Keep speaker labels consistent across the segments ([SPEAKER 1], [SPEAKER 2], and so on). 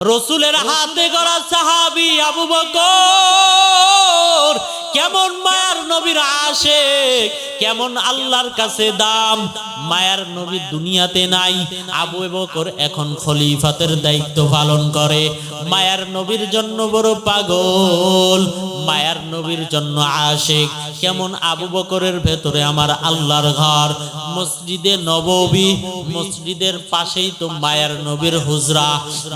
[SPEAKER 1] রসুলের হাতে গড়া সাহাবী আবু বকর কেমন মায়ার নবীর আশিক, কেমন আল্লাহর কাছে দাম। মায়ার নবী দুনিয়াতে নাই, আবু বকর এখন খলিফাতের দায়িত্ব পালন করে। মায়ার নবীর জন্য বড় পাগল, মায়ার নবীর জন্য আশিক। কেমন আবু বকরের ভেতরে আমার আল্লাহর ঘর, মসজিদে নববী, মসজিদের পাশেই তো মায়ার নবীর হুজরা।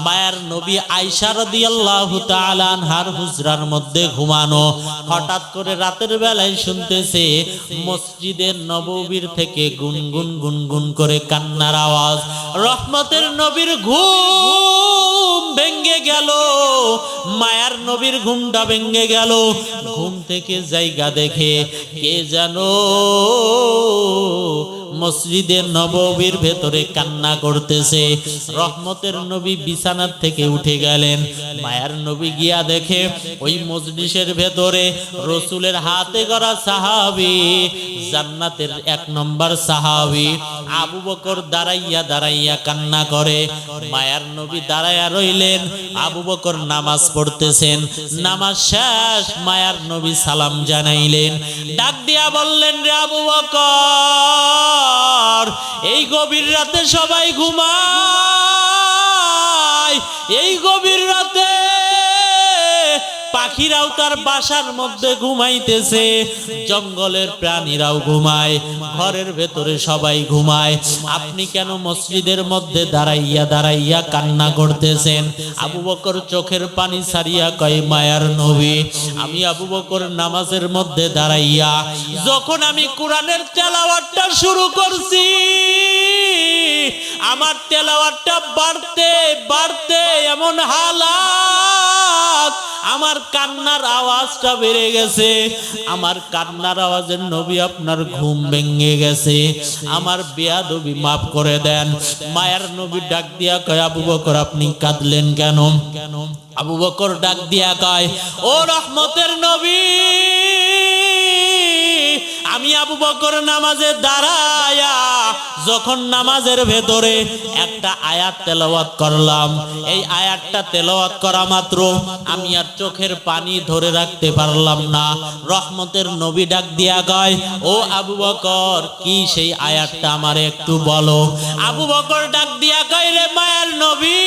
[SPEAKER 1] মায়ার নবী আয়েশা রাদিয়াল্লাহু তাআলা আনহার হুজরার মধ্যে ঘুমানো। হঠাৎ করে রাতের বেলায় শুনতেছে মসজিদের নববীর থেকে গুনগুন গুনগুন করে কান্নার আওয়াজ। রহমতের নবীর ঘুম ভেঙে গেল, মায়ার নবীর ঘুমটা ভেঙে গেল। ঘুম থেকে জায়গা দেখে কে জানো মসজিদে নববীর ভেতরে কান্না করতেছে। রহমতের নবী বিছানার থেকে উঠে গেলেন। মায়ার নবী গিয়া দেখে ওই মজলিসের ভেতরে রসুলের হাতে গড়া সাহাবী, জান্নাতের 1 নম্বর সাহাবী আবু বকর দাঁড়াইয়া দাঁড়াইয়া কান্না করে। মায়ার নবী দাঁড়াইয়া রইলেন, আবু বকর নামাজ পড়তেছেন। নামাজ শেষ, মায়ার নবী সালাম জানাইলেন। ডাক দিয়া বললেন, রে আবু বকর, এই গভীর রাতে সবাই ঘুমায়, এই গভীর রাতে পাখিরাও তার বাসার মধ্যে ঘুমাইতেছে, জঙ্গলের প্রাণীরাও ঘুমায়, ঘরের ভেতরে সবাই ঘুমায়, আপনি কেন মসজিদের মধ্যে দাঁড়াইয়া দাঁড়াইয়া কান্না করতেছেন? আবু বকর চোখের পানি ছাড়িয়া কয়, মায়ার নবী, আমি আবু বকর নামাজের মধ্যে দাঁড়াইয়া যখন আমি কোরআনের তেলাওয়াতটা শুরু করছি, আমার তেলাওয়াতটা বাড়তে বাড়তে এমন হালাত, আমার কান্নার আওয়াজটা বেড়ে গেছে। আমার কান্নার আওয়াজের নবী আপনার ঘুম ভেঙে গেছে, আমার বেয়াদবি মাফ করে দেন। মায়ার নবী ডাক দিয়া কয়, আবু বকর আপনি কাঁদলেন কেন? আবু বকর ডাক দিয়া কয়, ও রহমতের নবী, আমি আবু বকর নামাজে দাঁড়ায়া যখন নামাজের ভেতরে একটা আয়াত তেলাওয়াত করলাম, এই আয়াতটা তেলাওয়াত করা মাত্র আমি আর চোখের পানি ধরে রাখতে পারলাম না। রহমতের নবী ডাক দিয়া কয়, ও আবু বকর, কি সেই আয়াতটা আমারে একটু বলো। আবু বকর ডাক দিয়া কয়, রে মায়ার নবী,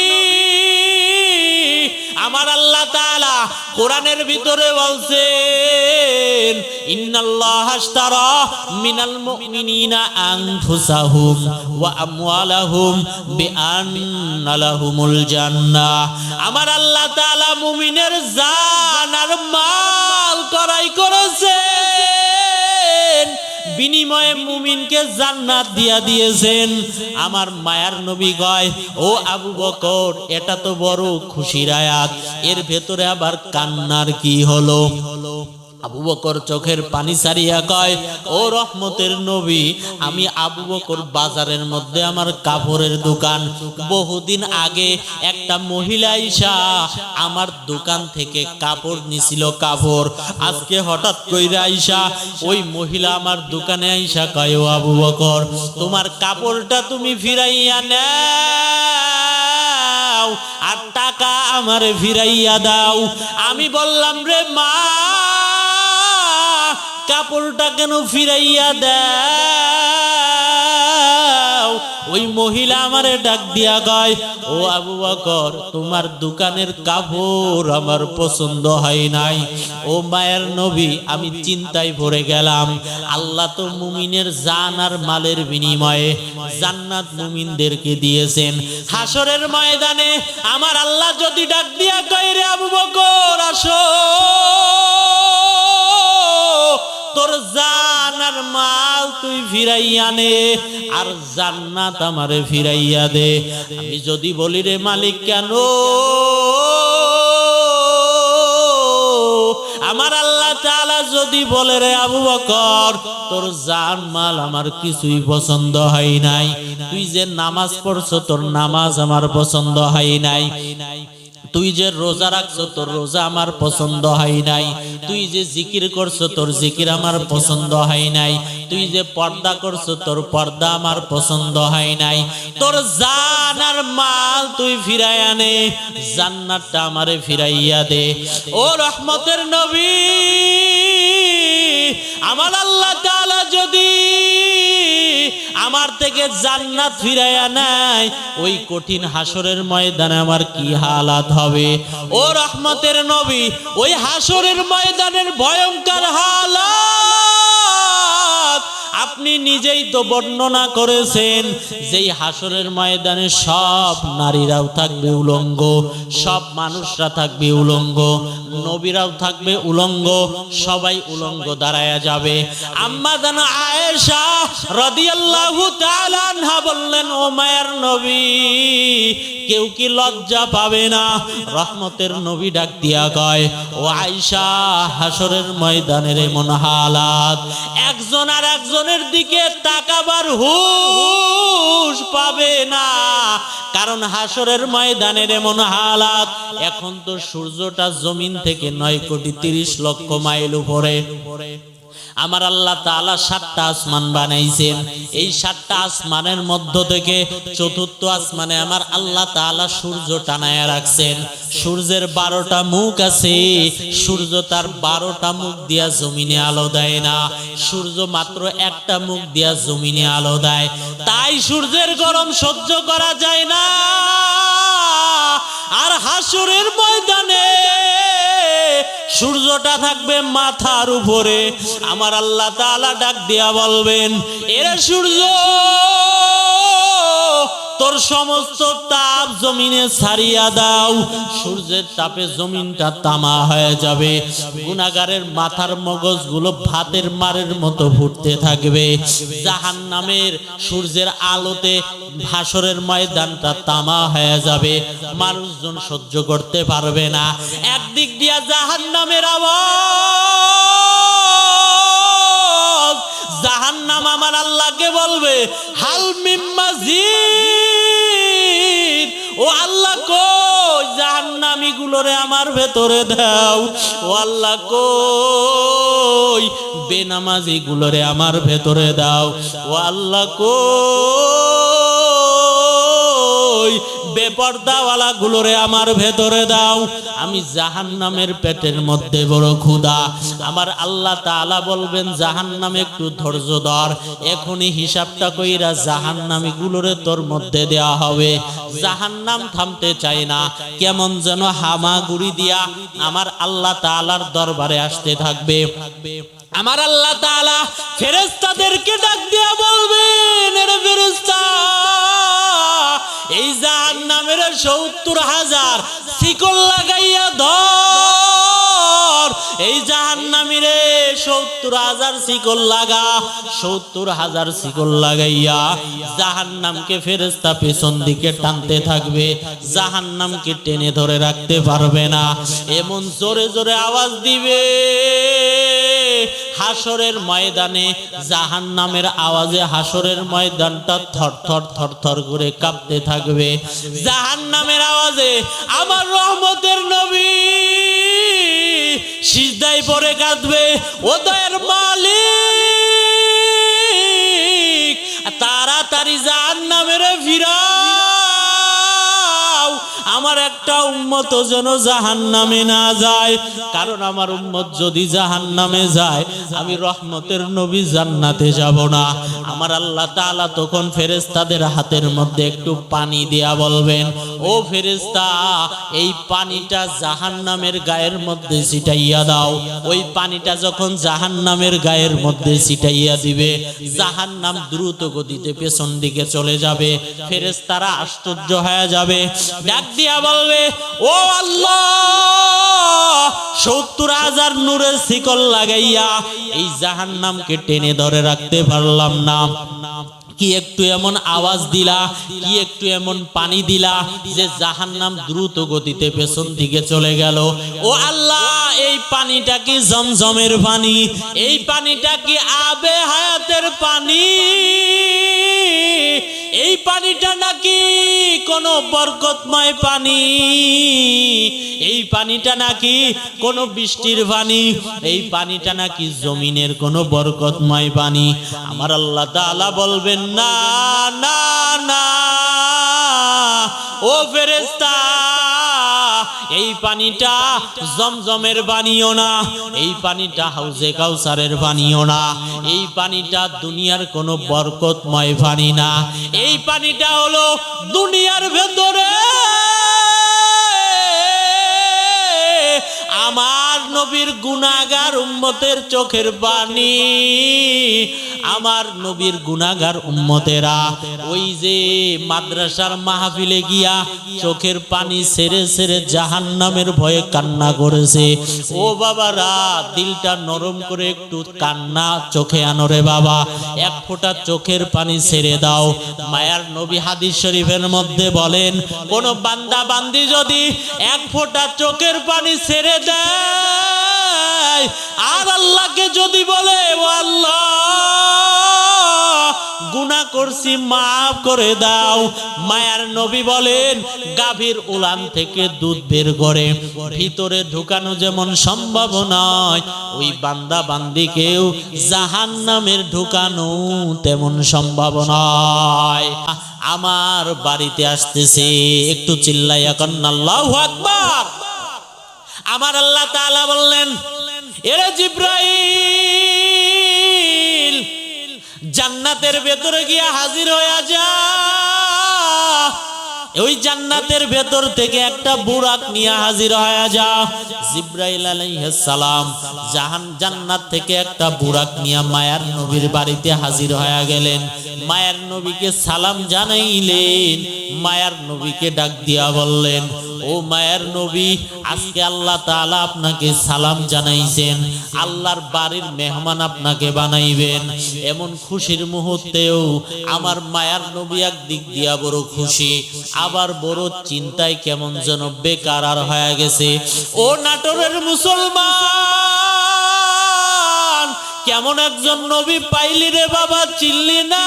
[SPEAKER 1] আমার আল্লাহ তাআলা কোরআনের ভিতরে বলছেন, ইন্নাল্লাহা আশতারা মিনাল মুমিনিনা আনফুসাহুম ওয়া আমওয়ালাহুম বিআন্না লাহুমুল জান্নাহ। আমার আল্লাহ তাআলা মুমিনের জান আর মাল ক্রয় করেছেন, বিনিময়ে মুমিনকে জান্নাত দিয়া দিয়েছেন। আমার মায়ার নবী কয়, ও আবু বকর, এটা তো বড় খুশির আয়াত, এর ভেতরে আবার কান্নার কি হলো? আবু বকর চোখের পানি ছাড়িয়া কয়, ও রহমতের নবী, আমি আবু বকর বাজারের মধ্যে আমার কাপড়ের দোকান, বহুদিন আগে একটা মহিলা আইসা আমার দোকান থেকে কাপড় নিছিল, কাপড়। আজকে হঠাৎ কইরা আইসা ওই মহিলা আমার দোকানে আইসা কয়, ও আবু বকর, তোমার কাপড়টা তুমি ফিরাইয়া নাও আর টাকা আমারে ফিরাইয়া দাও। আমি বললাম, রে মা, কাপড়টা কেন ফিরাইয়া দাও? ওই মহিলা আমারে ডাক দিয়া কয়, ও আবু বকর, তোমার দোকানের কাপড় আমার পছন্দ হয় নাই। ও মায়ের নবী, আমি চিন্তায় পড়ে গেলাম। আল্লাহ তো মুমিনের জান আর মালের বিনিময়ে জান্নাত মুমিনদেরকে দিয়েছেন। হাসরের ময়দানে আমার আল্লাহ যদি ডাক দিয়া কয়, রে আবু বকর, আসো, তোর জান আর মাল তুই ফিরাইয়া নে আর জান্নাত আমারে ফিরাইয়া দে। আমি যদি বলি, রে মালিক, কেন? আমার আল্লাহ তাআলা যদি বলে রে আবু বকর তোর জান মাল আমার কিছুই পছন্দ হয় নাই, তুই যে নামাজ পড়ছো তোর নামাজ আমার পছন্দ হয় নাই, তুই যে রোজা রাখছো তোর রোজা আমার পছন্দ হয় নাই, তুই যে জিকির করছো তোর জিকির আমার পছন্দ হয় নাই, তুই যে পর্দা করছো তোর পর্দা আমার পছন্দ হয় নাই, তোর জান আর মাল তুই ফিরাইয়া নে, জান্নাতটা আমারে ফিরাইয়া দে। ও রহমতের নবী, আমার আল্লাহ তাআলা যদি আমার থেকে জান্নাত ফিরাইয়া নাই, ওই কঠিন হাসরের ময়দানে আমার কি হালাত হবে। ও রহমতের নবী, ওই হাসরের ময়দানের ভয়ঙ্কর হালাত আপনি নিজেই তো বর্ণনা করেছেন, যেই হাসরের ময়দানে সব নারীরাও থাকবে উলঙ্গ, সব মানুষরা থাকবে উলঙ্গ, নবীরাও থাকবে উলঙ্গ, সবাই উলঙ্গ দাঁড়ায়া যাবে। আম্মা জান আয়েশা রাদিয়াল্লাহু তাআলা আনহা বললেন, ও মায়ের নবী, কেউ কি লজ্জা পাবে না? রহমতের নবী ডাক দিয়া কয়, ও আয়েশা, হাসরের ময়দানের এমন হালাত একজন আর একজনের দিকে তাকাবার হুঁশ পাবে না, কারণ হাসরের ময়দানের এমন হালাত। এখন তো সূর্যটা জমিন থেকে 9,30,00,000 মাইল উপরে। আমার আল্লাহ তাআলা 7টা আসমান বানাইছেন, এই 7টা আসমানের মধ্য থেকে 4র্থ আসমানে আমার আল্লাহ তাআলা সূর্য টানায়া রাখছেন। সূর্যের 12টা মুখ আছে, সূর্য তার 12টা মুখ দিয়া জমিনে আলো দেয় না, সূর্য মাত্র একটা মুখ দিয়া জমিনে আলো দেয়, তাই সূর্যের গরম সহ্য করা যায় না। আর হাসরের ময়দানে সূর্যটা থাকবে মাথার উপরে। আমার আল্লাহ তাআলা ডাক দিয়া বলবেন, এরে সূর্য, তোর সমস্ত তাপ জমিনে ছাড়িয়া দাও। সূর্যের তাপে জমিনটা তামা হয়ে যাবে, গুনাহগারের মাথার মগজগুলো ভাতের মারের মতো ফুটতে থাকবে। জাহান্নামের সূর্যের আলোতে হাসরের ময়দানটা তামা হয়ে যাবে, মানুষজন সহ্য করতে পারবে না। একদিক দিয়া জাহান্নামের আওয়াজ, জাহান্নাম আমার আল্লাহকে বলবে, হাল মিন মাজিদ, ও আল্লাহ কই জাহান্নামী গুলোরে আমার ভেতরে দাও, ও আল্লাহ কই বেনামাজি গুলোরে আমার ভেতরে দাও, ও আল্লাহ কই বেপরদাওয়ালা গুলোরে আমার ভেতরে দাও। আমি জাহান্নামের পেটের মধ্যে বড় ক্ষুধা। আমার আল্লাহ তাআলা বলবেন, জাহান্নামে একটু ধৈর্য ধর, এখনই হিসাবটা কইরা জাহান্নামী গুলোরে তোর মধ্যে দেয়া হবে। জাহান্নাম থামতে চায় না, কেমন যেন হামাগুড়ি দিয়া আমার আল্লাহ তাআলার দরবারে আসতে থাকবে। আমার আল্লাহ তাআলা ফেরেশতাদেরকে ডাক দিয়া বলবেন, এরে ফেরেশতা, এই জাহান্নামের 70,000 শিকল লাগাইয়া ধর, এই জাহান্নামীরে 70,000 শিকল লাগা। 70,000 শিকল লাগাইয়া জাহান্নামকে ফেরেশতা পেছন দিকে টানতে থাকবে, জাহান্নামকে টেনে ধরে রাখতে পারবে না। এমন জোরে জোরে আওয়াজ দিবে, হাসরের ময়দানে জাহান্নামের আওয়াজে হাসরের ময়দানটা থরথর থরথর করে কাঁপতে থাকবে। জাহান্নামের আওয়াজে আমার রহমতের নবী সিজদায় পড়ে কাঁদবে, ও দয়ার মালিক, তাড়াতাড়ি জাহান্নামের ফিরাও, আমার একটা উম্মত যেন জাহান্নামে না যায়। কারণ আমার উম্মত যদি জাহান্নামে যায়, আমি রহমতের নবী জান্নাতে যাব না। আমার আল্লাহ তাআলা তখন ফেরেশতাদের হাতের মধ্যে একটু পানি দিয়া বলবেন, ও ফেরেশতা, এই পানিটা জাহান্নামের গায়ের মধ্যে ছিটাইয়া দাও। ওই পানিটা যখন জাহান্নামের গায়ের মধ্যে ছিটাইয়া দিবে, জাহান্নাম দ্রুত গতিতে পেছন দিকে চলে যাবে। ফেরেশতারা আশ্চর্য হয়ে যাবে, ডাক দিয়া বলবে, ও আল্লাহ, 70,000 নূরের শিকল লাগাইয়া এই জাহান্নামকে টেনে ধরে রাখতে পারলাম না। কি একটু এমন আওয়াজ দিলা, কি একটু এমন পানি দিলা যে জাহান্নাম দ্রুত গতিতে পেছন দিকে চলে গেল। ও আল্লাহ, এই পানিটা কি জমজমের পানি? এই পানিটা কি আবে হায়াতের পানি? এই পানিটা নাকি কোনো বরকতময় পানি? এই পানিটা নাকি কোনো বৃষ্টির পানি? এই পানিটা নাকি জমিনের কোনো বরকতময় পানি? আমার আল্লাহ তাআলা বলবেন, না না না ও ফেরেশতা, এই পানিটা জমজমের পানিও না, এই পানিটা হাউজে কাউসারের পানিও না, এই পানিটা দুনিয়ার কোনো বরকতময় পানি না। এই পানিটা হলো দুনিয়ার ভেতরে আমার নবীর গুনাহগার উম্মতের চোখের পানি। আমার নবীর গুনাহগার উম্মতেরা ওই যে মাদ্রাসার মাহফিলে গিয়া চোখের পানি ছেড়ে ছেড়ে জাহান্নামের ভয়ে কান্না করেছে। ও বাবারা, দিলটা নরম করে একটু কান্না চোখে আনো রে বাবা, এক ফোঁটা চোখের পানি ছেড়ে দাও। মায়ার নবী হাদিস শরীফের মধ্যে বলেন, কোন বান্দা বান্দি যদি এক ফোঁটা চোখের পানি ছেড়ে দেয় আর আল্লাহকে যদি বলে, ও আল্লাহ গুনাহ করছি মাফ করে দাও, মায়ার নবী বলেন গাভীর উলান থেকে দুধ বের করে ভিতরে ঢুকানো যেমন সম্ভব নয়, ওই বান্দা বান্দিকেও জাহান্নামের ঢুকানো তেমন সম্ভব নয়। আমার বাড়িতে আসতেছে, একটু চিল্লাইয়া কন্না আল্লাহু আকবার। আমার আল্লাহ তাআলা বললেন, এরে জিবরাইল, জান্নাতের ভেতরে গিয়া হাজির হয়ে যা। ওই জান্নাতের ভেতর থেকে একটা বুরাক নিয়ে হাজির হয়ে যা। জিবরাইল আলাইহিস সালাম জান্নাত থেকে একটা বুরাক নিয়ে মায়ার নবীর বাড়িতে হাজির হয়ে গেলেন। মায়ার নবীকে সালাম জানাইলেন, মায়ার নবীকে ডাক দিয়া বললেন, ও মায়ার নবী, আজকে আল্লাহ তাআলা আপনাকে সালাম জানাইছেন, আল্লাহর বাড়ির মেহমান আপনাকে বানাইবেন। এমন খুশির মুহূর্তেও আমার মায়ার নবী একদিক দিয়া বড় খুশি, আবার বড় চিন্তায় কেমন যেন বেকার হয়ে গেছে। ও নাটোরের মুসলমান, কেমন একজন নবী পাইলি রে বাবা, চিনলি না?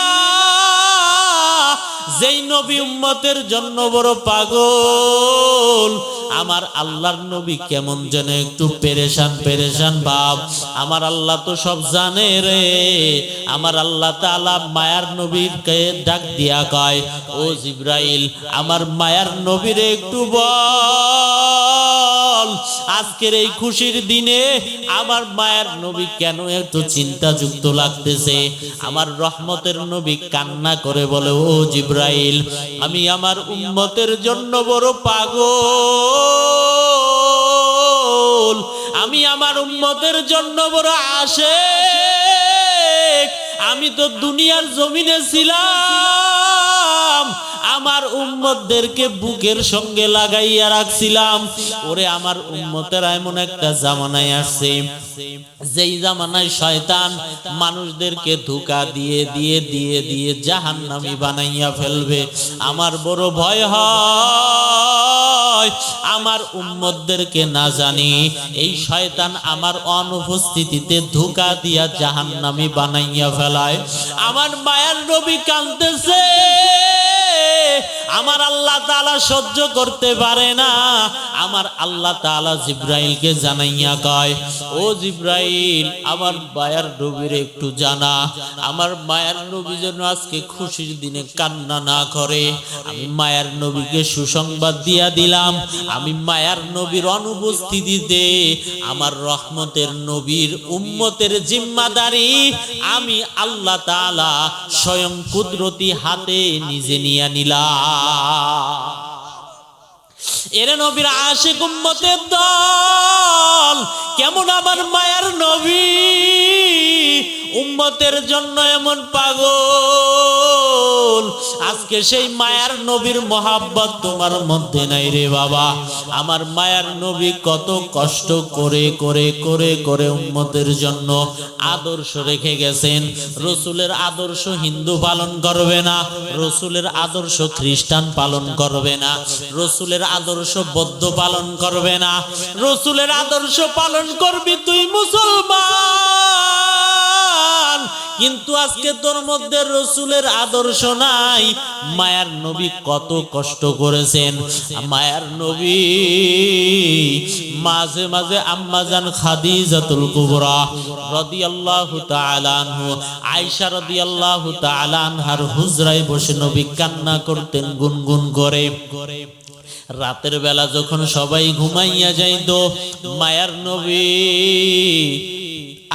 [SPEAKER 1] যেই নবী উম্মতের জন্য বড় পাগল। আমার আল্লাহর নবী কেমন যেন একটু পেরেশান পেরেশান ভাব। আমার আল্লাহ তো সব জানে রে। আমার আল্লাহ তাআলা মায়ার নবীকে ডাক দিয়া কয়, ও জিবরাইল, আমার মায়ার নবীরে একটু বল, আজকের এই খুশির দিনে আমার মায়ার নবী কেন একটু চিন্তাযুক্ত লাগতেছে। আমার রহমতের নবী কান্না করে বলে, ও জিবরাইল, আমি আমার উম্মতের জন্য বড় পাগল, আমি আমার উম্মতের জন্য বড় আশিক। আমি তো দুনিয়ার জমিনে ছিলাম, আমার উম্মতদেরকে বুকের সঙ্গে লাগাইয়া রাখছিলাম। ওরে আমার উম্মতেরা এমন একটা জামানায় আসছে, যেই জামানায় শয়তান মানুষদেরকে ধোঁকা দিয়ে দিয়ে দিয়ে দিয়ে জাহান্নামী বানাইয়া ফেলবে। আমার বড় ভয় হয় আমার উম্মতদেরকে না জানি এই শয়তান আমার অনুপস্থিতিতে ধোঁকা দিয়া জাহান্নামী বানাইয়া ফেলায়। আমার মায়ার নবী কাঁদতেছে, আমার আল্লাহ তাআলা সহ্য করতে পারে না। আমার আল্লাহ তাআলা জিবরাইলকে জানাইয়া কয়, ও জিবরাইল, আমার মায়ার নবীর একটু জানা, আমার মায়ার নবী যেন আজকে খুশির দিনে কান্না না করে। আমি মায়ার নবীকে সুসংবাদ দিয়া দিলাম, আমি মায়ার নবীর অনুপস্থিতিতে আমার রহমতের নবীর উম্মতের জিম্মাদারি আমি আল্লাহ তাআলা স্বয়ং কুদরতি হাতে নিজে নিয়ে নিলাম। এরে নবীর আশিক উম্মতের দল, কেমন আমার মায়ার নবী উম্মতের জন্য এমন পাগল। আজকে সেই মায়ার নবীর মহাব্বত তোমার মধ্যে নাই রে বাবা। আমার মায়ার নবী কত কষ্ট করে করে করে করে উম্মতের জন্য আদর্শ রেখে গেছেন। রসুলের আদর্শ হিন্দু পালন করবে না, রসুলের আদর্শ খ্রিস্টান পালন করবে না, রসুলের আদর্শ বৌদ্ধ পালন করবে না, রসুলের আদর্শ পালন করবি তুই মুসলমান। কিন্তু আজকে তোর মধ্যে রসুলের আদর্শ নাই। মায়ার নবী কত কষ্ট করেছেন। মায়ার নবী মাঝে মাঝে আম্মাজান খাদিজাতুল কুবরা রাদিয়াল্লাহু তাআলা আনহু, আয়েশা রাদিয়াল্লাহু তাআলা আনহার হুজরায় বসে নবী কান্না করতেন গুনগুন করে। রাতের বেলা যখন সবাই ঘুমাইয়া যাইতো, মায়ার নবী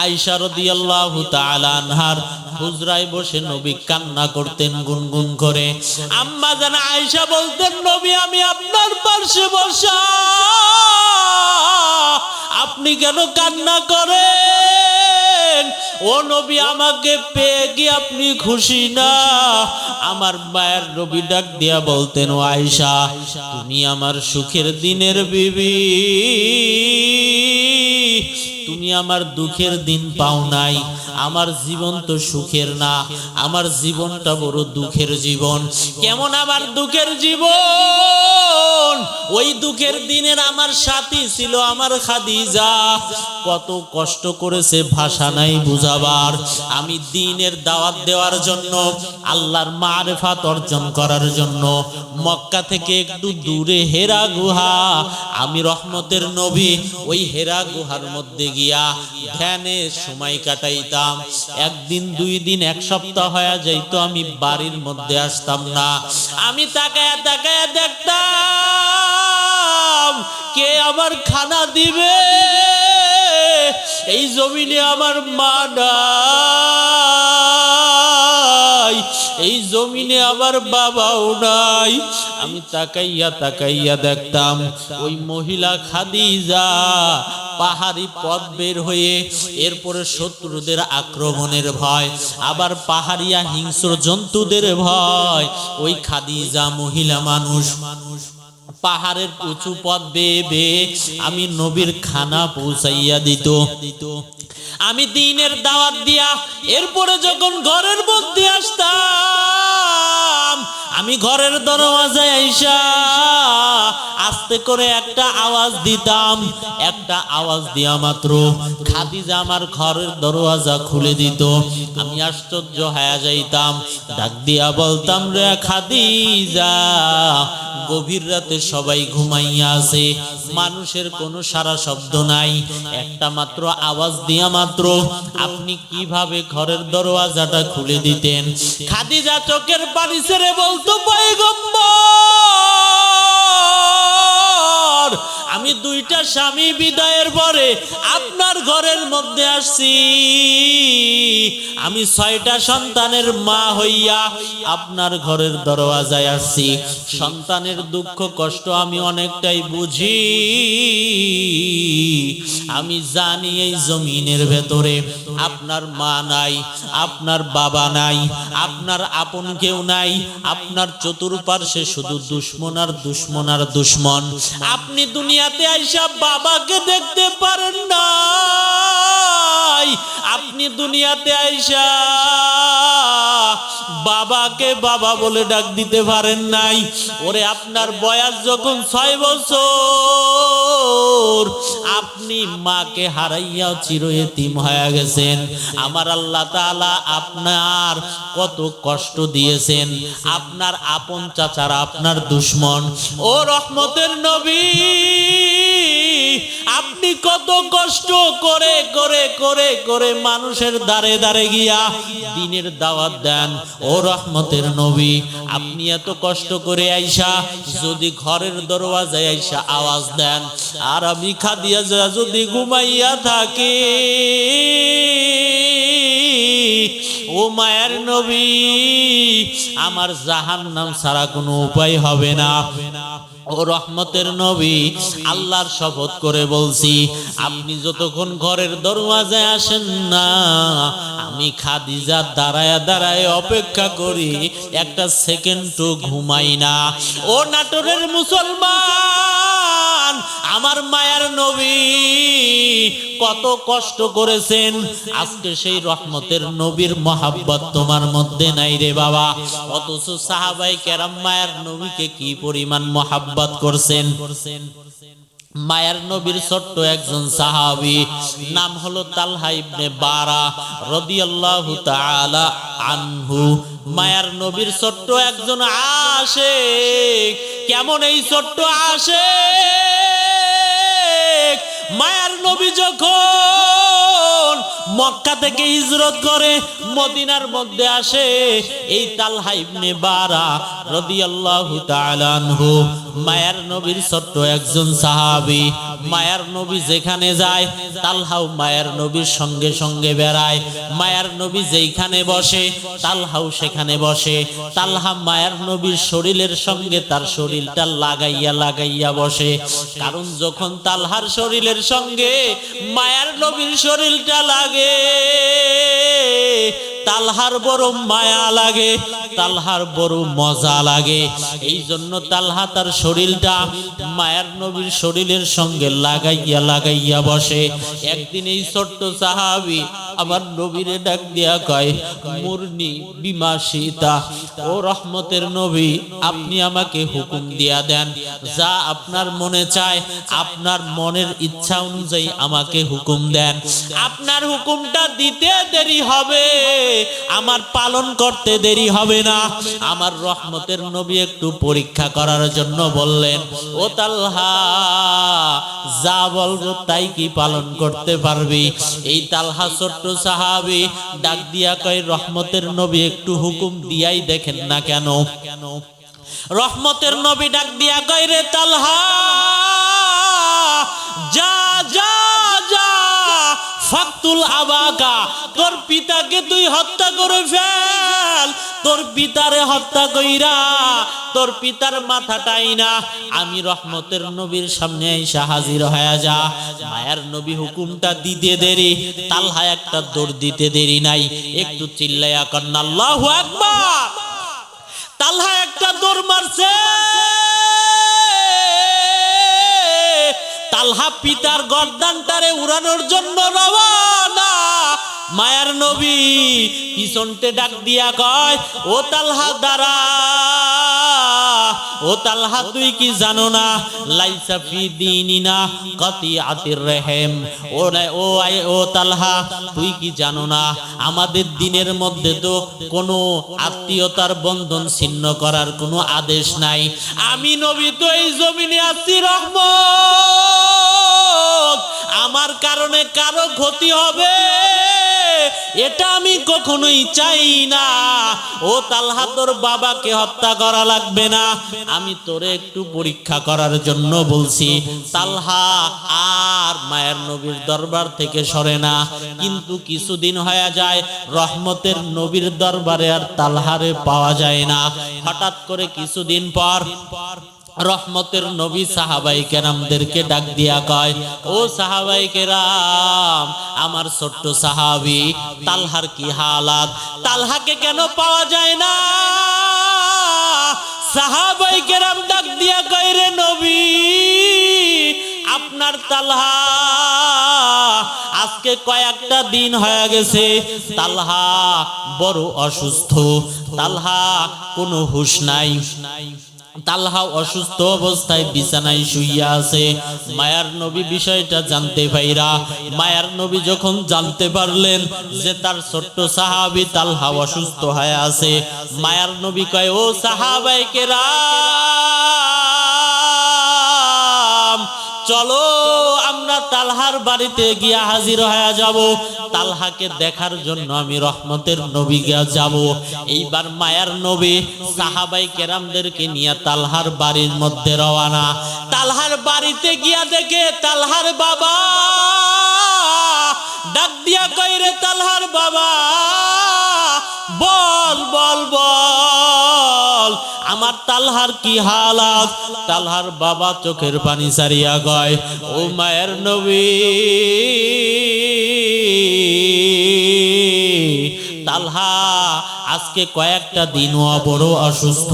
[SPEAKER 1] আয়েশা রাদিয়াল্লাহু তাআলা আনহার হুজরায় বসে নবী কান্না করতেন গুনগুন করে। আম্মা জান আয়েশা বলতেন, নবী আমি আপনার পাশে বসা, আপনি কেন কান্না করেন? ও নবী আমাকে পেয়ে কি আপনি খুশি না? আমার মায়ের নবী ডাক দিয়া বলতেন, ও আয়েশা তুমি আমার সুখের দিনের বিবি, তুমি আমার দুঃখের দিন পাও নাই। আমার জীবন তো সুখের না, আমার জীবনটা বড় দুঃখের জীবন। কেমন আমার দুঃখের জীবন? ওই দুঃখের দিনের আমার সাথী ছিল আমার খাদিজা। কত কষ্ট করেছে ভাষা নাই বুঝাবার। আমি দ্বীনের দাওয়াত দেওয়ার জন্য, আল্লাহর মারিফাত অর্জন করার জন্য মক্কা থেকে একটু দূরে হেরা গুহা, আমি রহমতের নবী ওই হেরা গুহার মধ্যে গিয়া ধ্যানে সময় কাটাইতাম। একদিন দুই দিন এক সপ্তাহ হয়ে যাইতো, আমি বাড়ির মধ্যে আসতাম না। আমি তাকায়া তাকায়া দেখতাম কে আমার খানা দিবে। এই জমিনে আমার মা নাই, এই জমিনে আমার বাবাও নাই। আমি তাকাইয়া তাকাইয়া দেখতাম ওই মহিলা খাদিজা পাহাড়ি পথ বের হয়ে, এরপরে শত্রুদের আক্রমণের ভয়, আবার পাহাড়িয়া হিংস্র জন্তুদের ভয়, ওই খাদিজা মহিলা মানুষ পাহাড়ের উঁচু পথ বেয়ে বেয়ে আমি নবীর খানা পৌঁছাইয়া দিত। আমি দ্বীনের দাওয়াত দিয়া এরপরে যখন ঘরের মধ্যে আসতাম, আমি ঘরের দরওয়াজায় আইসা আস্তে করে একটা আওয়াজ দিতাম। একটা আওয়াজ দিয়া মাত্র খাদিজা আমার ঘরের দরওয়াজা খুলে দিত। আমি আশ্চর্য হয়ে যাইতাম, ডাক দিয়া বলতাম, রে খাদিজা, গভীর রাতে সবাই ঘুমাইয়া আছে, মানুষের কোনো সারা শব্দ নাই, একটা মাত্র আওয়াজ দিয়া মাত্র আপনি কিভাবে ঘরের দরওয়াজাটা খুলে দিতেন? খাদিজা চোখের পানি ছেড়ে বলতো, পয়গম্বর, আমি দুইটা স্বামী বিদায়ের পরে আপনার ঘরের মধ্যে আসছি। আমি 6টা সন্তানের মা হইয়া আপনার ঘরের দরওয়াজায় আসছি। সন্তানের দুঃখ কষ্ট আমি অনেকটাই বুঝি। আমি জানি এই জমিনের ভেতরে আপনার মা নাই, আপনার বাবা নাই, আপনার আপন কেউ নাই, আপনার চতুর্পার্শ্বে শুধু দুশ্মন আর দুশ্মন আর দুশ্মন। আপনি দুনিয়াতে আইসা বাবাকে দেখতে পারেন নাই, আপনি দুনিয়াতে আইসা বাবাকে বাবা বলে ডাক দিতে পারেন নাই। ওরে আপনার বয়স যখন 6 বছর, আপনি মাকে হারাইয়া চিরয়তীম হয়ে গেছেন। আমার আল্লাহ তাআলা আপনার কত কষ্ট দিয়েছেন। আপনার আপন চাচারা আপনার দুশ্মন। ও রহমতের নবী, আপনি কত কষ্ট করে করে করে করে মানুষের দ্বারে দ্বারে গিয়া দ্বীনের দাওয়াত দেন। ও রহমতের নবী, আপনি এত কষ্ট করে আইসা যদি ঘরের দরওয়াজায় আইসা আওয়াজ দেন, আর আমি খাদিজা যদি ঘুমাইয়া থাকি, ও মায়ের নবী, আমার জাহান্নাম ছাড়া কোনো উপায় হবে না। ও রহমতের নবী, আল্লাহর শপথ করে বলছি, আপনি যতক্ষণ ঘরের দরওয়াজায় আসেন না, আমি খাদিজা দাঁড়ায় দাঁড়ায় অপেক্ষা করি, একটা সেকেন্ডও ঘুমাই না। ও নাটোরের মুসলমান, আমার মায়ার নবী কত কষ্ট করেছেন, আজকে সেই রহমতের নবীর মহাব্বত তোমার মধ্যে নাই রে বাবা। অথচ সাহাবায়ে কেরাম মায়ার নবীকে কি পরিমাণ মহাব্বত করছেন। মায়ার নবীর ছোট্ট একজন সাহাবী, নাম হলো তালহা ইবনে বারা রাদিয়াল্লাহু তাআলা আনহু। মায়ার নবীর ছোট্ট একজন আশিক। কেমন এই ছোট্ট আশিক, মায়ার নবী যখন মক্কা থেকে হিজরত করে মদিনার মধ্যে আসে, এই তালহা ইবনে বারা রাদিয়াল্লাহু তাআলা আনহু মায়ার নবীর ছোট্ট একজন সাহাবী। মায়ার নবী যেখানে যায় তালহাও মায়ার নবীর সঙ্গে সঙ্গে বেড়ায়। মায়ার নবী যেখানে বসে তালহাও সেখানে বসে। তালহা মায়ার নবীর শরীরের সঙ্গে তার শরীরটা লাগাইয়া লাগাইয়া বসে, কারণ যখন তালহার শরীরের সঙ্গে মায়ার নবীর শরীরটা লাগে, তালহার বড় মায়া লাগে, তালহার বড় মজা লাগে। এই জন্য তালহা তার শরীরটা মায়ার নবীর শরীরের সঙ্গে লাগাইয়া লাগাইয়া বসে। একদিন এই ছোট্ট সাহাবী আমার নবীরে ডাক দিয়া কয়, মুরনি বিমা শিতা, ও রহমতের নবী আপনি আমাকে হুকুম দিয়া দেন, যা আপনার মনে চায় আপনার মনের ইচ্ছা অনুযায়ী আমাকে হুকুম দেন। আপনার হুকুমটা দিতে দেরি হবে, আমার পালন করতে দেরি হবে না। আমার রহমতের নবী একটু পরীক্ষা করার জন্য বললেন, ও তালহা যা বলবো তাই কি পালন করতে পারবি? এই তালহা ছোট্ট সাহাবী ডাক দিয়া কয়, রহমতের নবী একটু হুকুম দিয়াই দেখেন না কেন। রহমতের নবী ডাক দিয়া কয়, রে তালহা যা যা যা, ফাকতুল আবাকা, তোর পিতাকে তুই হত্যা করে ফেল। তোর পিতারে হত্যা কইরা তোর পিতার মাথাটাই না আমি রহমতের নবীর সামনে এসে হাজির হয়ে যা। মায়ার নবী হুকুমটা দিতে দেরি, তালহা একটা দৌড় দিতে দেরি নাই, একটু চিল্লাইয়া কন্না আল্লাহু আকবার। তালহা একটা দৌড় মারছে, তালহা পিতার গর্দানটারে উড়ানোর জন্য রওনা। মায়ার নবী পিছনতে ডাক দিয়া কয়, ও তালহা দাঁড়া, ও তালহা তুই কি জানো না, লাইসা ফি দীনিনা কাতিয়াতির রহিম। ও তালহা তুই কি জানো না, আমাদের দিনের মধ্যে তো কোনো আত্মীয়তার বন্ধন ছিন্ন করার কোনো আদেশ নাই। আমি নবী তো এই জমিনে আছি রহমত, আমার কারণে কারো ক্ষতি হবে এটা আমি কখনোই চাই না। ও তালহা তোর বাবাকে হত্যা করা লাগবে না, আমি তোরে একটু পরীক্ষা করার জন্য বলছি। তালহা আর মায়ের নবীর দরবার থেকে সরে না, কিন্তু কিছুদিন হয়ে যায় রহমতের নবীর দরবারে আর তালহারে পাওয়া যায় না। হঠাৎ করে কিছুদিন পর রহমতের নবী সাহাবাই কেরামদেরকে ডাক দিয়া কয়, ও সাহাবাই কেরাম আমার ছোট্ট সাহাবী তালহার কি হালাত, তালহাকে কেন পাওয়া যায় না? সাহাবাই কেরাম ডাক দিয়া কয়, রে নবী আপনার তালহা আজকে কয়েকটা দিন হয়ে গেছে, তালহা বড় অসুস্থ, তালহা কোনো হুঁশ নাই, তালহা অসুস্থ অবস্থায় বিছানায় শুইয়া আছে। মায়ার নবী বিষয়টা জানতে পাইরা, মায়ার নবী যখন জানতে পারলেন যে তার ছোট্ট সাহাবী তালহা অসুস্থ হয়ে আছে, মায়ার নবী কয়, ও সাহাবায়ে কেরাম চলো আমরা তালহার বাড়িতে গিয়া হাজির হয়ে যাব, তালহাকে দেখার জন্য আমি রহমতের নবী গিয়া যাব। এইবার মায়ার নবী সাহাবাই কেরামদেরকে নিয়ে তালহার বাড়ির মধ্যে রওনা। তালহার বাড়িতে গিয়া দেখে তালহার বাবা ডাক দিয়া কয়, রে তালহার বাবা বল বল বল আমার তালহার কি হালাত? তালহার বাবা চোখের পানি ছাড়িয়া কয়, ও মায়ের নবী আজকে কয়েকটা দিনও বড় অসুস্থ,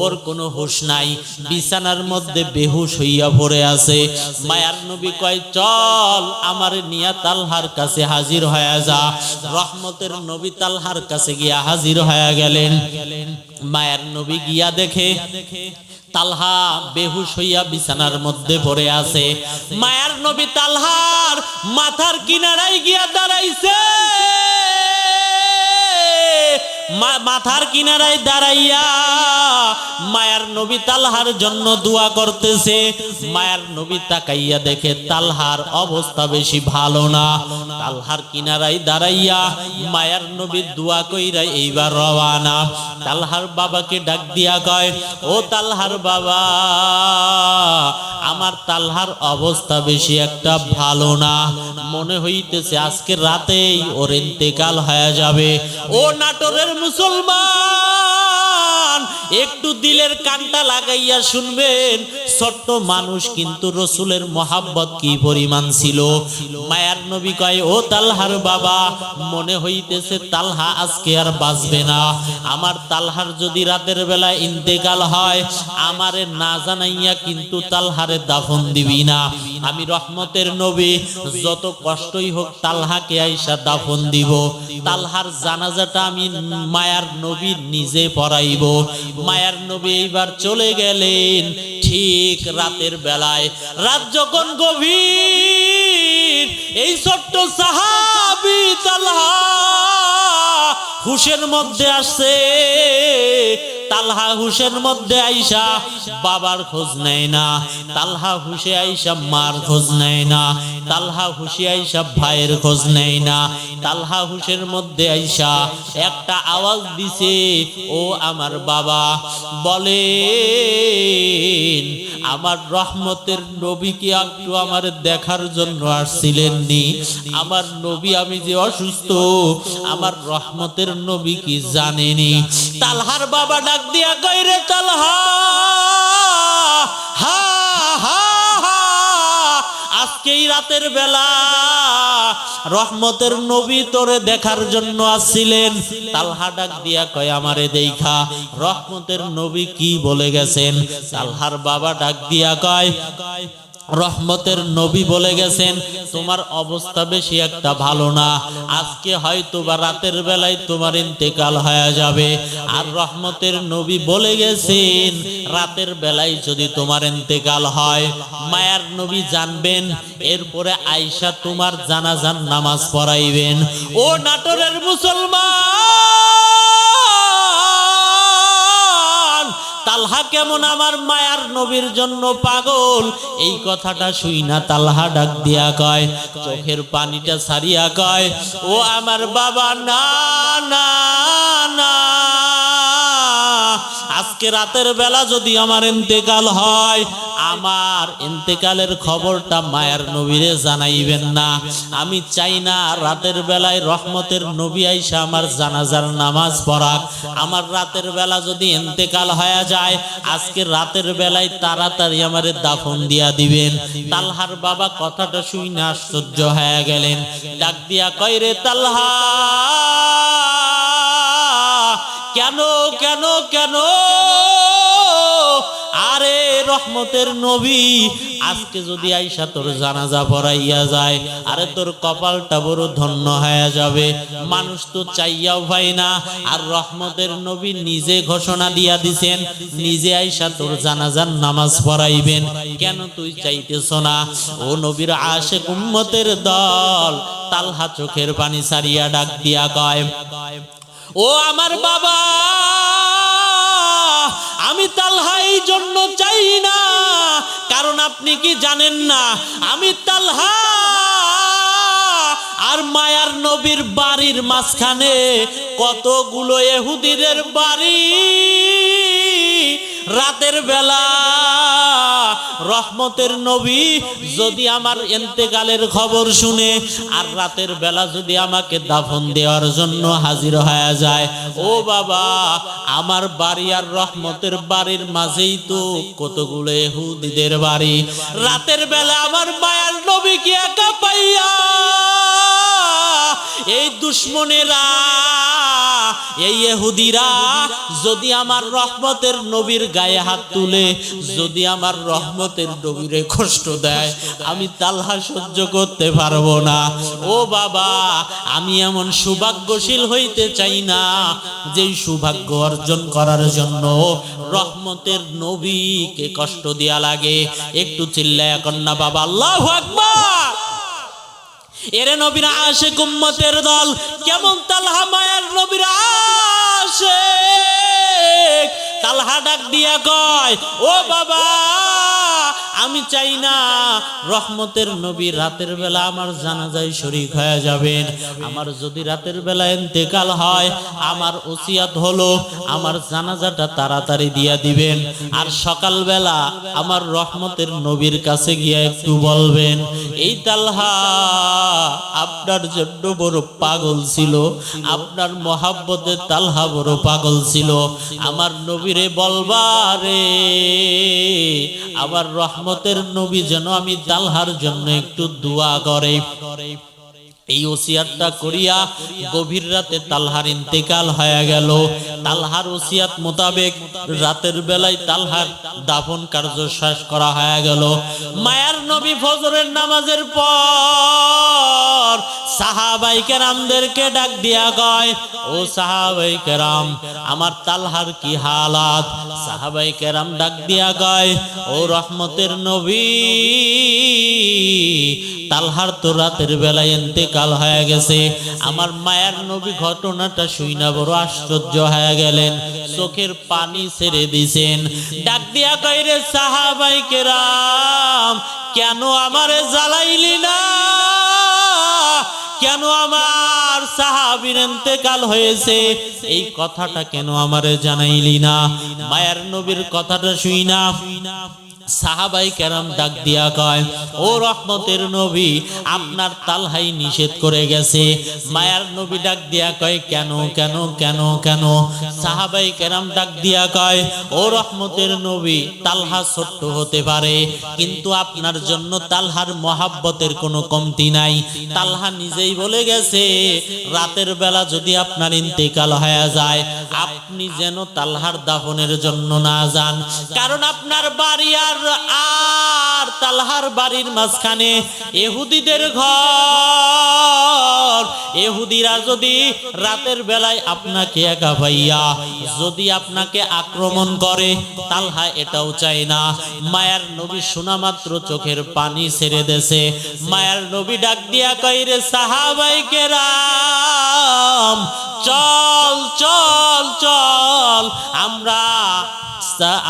[SPEAKER 1] ওর কোনো হুঁশ নাই, বিছানার মধ্যে বেহুশ হইয়া পড়ে আছে। মায়ার নবী কয় চল আমার নিয়া তালহার কাছে হাজির হয়ে যা। রহমতের নবী তালহার কাছে গিয়া হাজির হয়ে গেলেন। মায়ার নবী গিয়া দেখে তালহা বেহুশ হইয়া বিছানার মধ্যে পড়ে আছে। মায়ার নবী তালহার মাথার কিনারায় গিয়া দাঁড়াইছে। মাথার কিনারায় দাঁড়াইয়া মায়ার নবী তালহার জন্য দোয়া করতেছে। মায়ার নবী তাকাইয়া দেখে তালহার অবস্থা বেশি ভালো না। তালহার কিনারায় দাঁড়াইয়া মায়ার নবী দোয়া কইরা এইবার রওয়ানা। তালহার বাবাকে ডাক দিয়া কয় ও তালহার বাবা, আমার তালহার অবস্থা বেশি একটা ভালো না, মনে হইতেছে আজকে রাতেই ওর ইন্তেকাল হয়ে যাবে। ও নাটোরের মুসলমান, একটু দিলের কানটা লাগাইয়া শুনবেন, ছোট্ট মানুষ কিন্তু রসুলের মহাব্বত কি পরিমাণ ছিল। মায়ার নবী কয় ও তালহার বাবা, মনে হইতেছে তালহা আজকে আর বাঁচবে না। আমার তালহার যদি রাতের বেলা ইন্তেকাল হয়, আমারে না জানাইয়া কিন্তু তালহারে দাফন দিবি না। আমি রহমতের নবী যত কষ্টই হোক তালহাকে আইসা দাফন দিব। তালহার জানাজাটা আমি মায়ার নবী নিজে পড়াইব। মায়ার নবী এইবার চলে গেলেন ঠিক রাতের বেলায়। রাত যখন গভীর, এই ছোট্ট সাহাবী তালহা হুশের মধ্যে আসছে। তালহা হুশের মধ্যে আইসা বাবার খোঁজ নেয় না, তালহা হুশে আইসা মার খোঁজ নেয় না, তালহা হুশে আইসা ভাইয়ের খোঁজ নেয় না। তালহা হুশের মধ্যে আইসা একটা আওয়াজ দিছে, ও আমার বাবা। বলেন আমার রহমতের নবী কি একটু আমার দেখার জন্য আসছিলেন নি? আমার নবী আমি যে অসুস্থ, আমার রহমতের নবী কি জানেনি? তালহার বাবা ডাক দিয়া কয় রে তালহা, হা হা হা, আজকেই রাতের বেলা রহমতের নবী তোরে দেখার জন্য আসছিলেন। তালহা ডাক দিয়া কয় আমারে দেখা রহমতের নবী কি বলে গেছেন? তালহার বাবা ডাক দিয়া কয় রহমতের নবী বলে গেছেন তোমার অবস্থা বেশি একটা ভালো না, আজকে হয়তো বা রাতের বেলায় তোমার ইন্তেকাল হয়ে যাবে। আর রহমতের নবী বলে গেছেন রাতের বেলায় যদি তোমার ইন্তেকাল হয়, মায়ার নবী জানবেন, এরপরে আয়েশা তোমার জানাজার নামাজ পড়াইবেন। ও নাটোরের মুসলমান, তালহা কেমন আমার মায়ার নবীর জন্য পাগল, এই কথাটা শুই না তালহা ডাক দিয়া কয়, চোখের পানিটা ছাড়িয়া কয়, ও আমার বাবা, না না না, আজকে রাতের বেলা যদি আমার ইন্তেকাল হয়, আমার ইন্তেকালের খবরটা মায়ার নবীরে জানাইবেন না। আমি চাই না রাতের বেলায় রহমতের নবী আইসা আমার জানাজার নামাজ পড়াক। আমার রাতের বেলা যদি ইন্তেকাল হয়ে যায়, আজকে রাতের বেলায় তাড়াতাড়ি আমারে দাফন দিয়া দিবেন। তালহার বাবা কথাটা শুই না আশ্চর্য হয়ে গেলেন, ডাক দিয়া কয় রে তালহা, কেন কেন কেন? আরে রহমতের নবী আজকে যদি আয়েশা তোর জানাজা পড়াইয়া যায়, আরে তোর কপালটা বড় ধন্য হয়ে যাবে। মানুষ তো চাইয়াও পায় না, আর রহমতের নবী নিজে ঘোষণা দিয়া দিছেন নিজে আয়েশা তোর জানাজার নামাজ পড়াইবেন, কেন তুই চাইতেছ না? ও নবীর আশিক উম্মতের দল, তালহা চোখের পানি ছাড়িয়া ডাক দিয়া কয়, ও আমার বাবা, আমি তালহা এই জন্য চাই না, কারণ আপনি কি জানেন না, আমি তালহা আর মায়ার নবীর বাড়ির মাঝখানে কতগুলো ইহুদিদের বাড়ি। রাতের বেলা রহমতের নবী যদি আমার ইন্তেকালের খবর শুনে, আর রাতের বেলা যদি আমাকে দাফন দেওয়ার জন্য হাজির হয়ে যায়, ও বাবা, আমার বাড়ি আর রহমতের বাড়ির মাঝেই তো কতগুলো ইহুদিদের বাড়ি। রাতের বেলা আমার মায়ার নবীকে একা পাইয়া এই দুশ্মনেরা এই ইহুদিরা যদি আমার রহমতের নবীর গায়ে হাত তুলে, যদি আমার রহমতের নবীরে কষ্ট দেয়, আমি তালহা সহ্য করতে পারবো না। ও বাবা, আমি এমন সৌভাগ্যশীল হইতে চাই না যেই সৌভাগ্য অর্জন করার জন্য রহমতের নবীকে কষ্ট দেয়া লাগে। একটু চিল্লায়া কন্যা বাবা আল্লাহু আকবার। এরে নবীর আশিক উম্মতের দল, কেমন তালহা মায়ের নবীর আশিক। তালহা ডাক দিয়া কয়, ও বাবা, আমি চাই না রহমতের নবী রাতের বেলা আমার জানাজায় শরীক হয়ে যাবেন। আমার যদি রাতের বেলা ইন্তেকাল হয়, আমার ওসিয়াত হলো আমার জানাজাটা তাড়াতাড়ি দিয়া দিবেন, আর সকালবেলা আমার রহমতের নবীর কাছে গিয়ে একটু বলবেন, এই তালহা আপনার জন্য বড় পাগল ছিল, আপনার মহাব্বতে তালহা বড় পাগল ছিল। আমার নবীরে বলবা রে, আমার রহমতের নবী যেন আমি তালহার জন্য একটু দোয়া করে। এই ওসিয়াতটা করিয়া গভীর রাতে তালহার ইন্তেকাল হয়ে গেল। তালহার ওসিয়াত মোতাবেক রাতের বেলায় তালহার দাফন কার্য শেষ করা হয়ে গেল। মায়ার নবী ফজরের নামাজের পর সাহাবায়ে কেরামদেরকে ডাক দিয়া কয়, ও সাহাবায়ে কেরাম, আমার তালহার কি হালাত? সাহাবায়ে কেরাম ডাক দিয়া কয়, ও রহমতের নবী, তালহার তো রাতের বেলায় ইন্তেকাল হয়ে গেছে। আমার মায়ার নবী ঘটনাটা শুইনা বড় আশ্চর্য হয়ে গেলেন, চোখের পানি ছেড়ে দিছেন। ডাক দিয়া কয়, রে সাহাবায়ে কেরাম, কেন আমারে জ্বালাইলি না? কেন আমার সাহাবীর ইন্তেকাল হয়েছে এই কথাটা কেন আমারে জানাইলি না? মায়ার নবীর কথাটা শুইনা সাহাবায়ে কেরাম ডাক দিয়া কয়, ও রহমতের নবী, আপনার তালহাই নিষেধ করে গেছে। মায়ার নবী ডাক দিয়া কয়, কেন কেন কেন কেন? সাহাবায়ে কেরাম ডাক দিয়া কয়, ও রহমতের নবী, তালহা ছোট্ট হতে পারে, কিন্তু আপনার জন্য তালহার মহাব্বতের কোনো কমতি নাই। তালহা নিজেই বলে গেছে, রাতের বেলা যদি আপনার ইন্তেকাল হয়ে যায়, আপনি যেন তালহার দাফনের জন্য না যান, কারণ আপনার বাড়ি আর তালহার বাড়ির মাঝখানে ইহুদিদের ঘর। ইহুদিরা যদি রাতের বেলায় আপনাকে একা পাইয়া যদি আপনাকে আক্রমণ করে, তালহা এটাও চায় না। মায়ার নবী শোনা মাত্র চোখের পানি ছেড়ে দেছে। মায়ার নবী ডাক দিয়া কয়, রে সাহাবায়ে কেরাম, চল চল চল, আমরা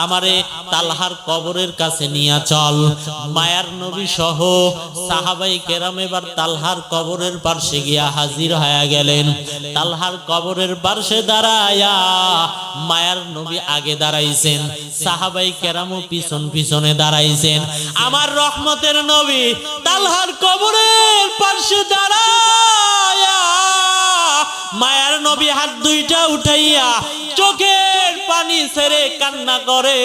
[SPEAKER 1] আমারে তালহার কবরের কাছে নিয়ে চল। মায়ার নবী সহ সাহাবায়ে কেরাম এবার তালহার কবরের পাশে গিয়া হাজির হয়ে গেলেন। তালহার কবরের পাশে দাঁড়ায়া মায়ার নবী আগে দাঁড়াইছেন, সাহাবায়ে কেরামও পিছন পিছনে দাঁড়াইছেন। আমার রহমতের নবী তালহার কবরের পাশে দাঁড়ায়া মায়ার নবী হাত দুইটা উঠাইয়া চোখের পানি ছেড়ে কান্না করে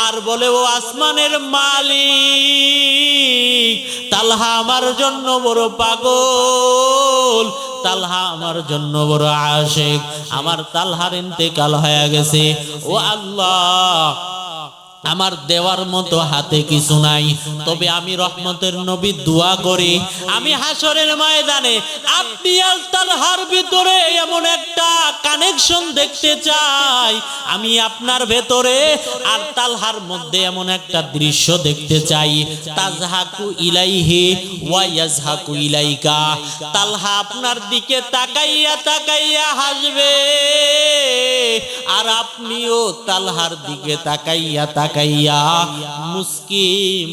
[SPEAKER 1] আর বলে, ও আসমানের মালিক, তালহা আমার জন্য বড় পাগল, তালহা আমার জন্য বড় আশিক, আমার তালহার ইন্তেকাল হয়ে গেছে। ও আল্লাহ, আমার দেওয়ার মতো হাতে কিছু নাই, তবে আমি রহমতের নবী দোয়া করি, আমি হাসরের ময়দানে আপনি আর তালহার ভিতরে এমন একটা কানেকশন দেখতে চাই, আমি আপনার ভেতরে আর তালহার মধ্যে এমন একটা দৃশ্য দেখতে চাই, তাজহাকু ইলাইহি ওয়া ইয়াজহাকু ইলাইকা, তালহা আপনার দিকে তাকাইয়া তাকাইয়া হাসবে, আর আপনিও তালহার দিকে তাকাইয়া তাকাইয়া মুস্কি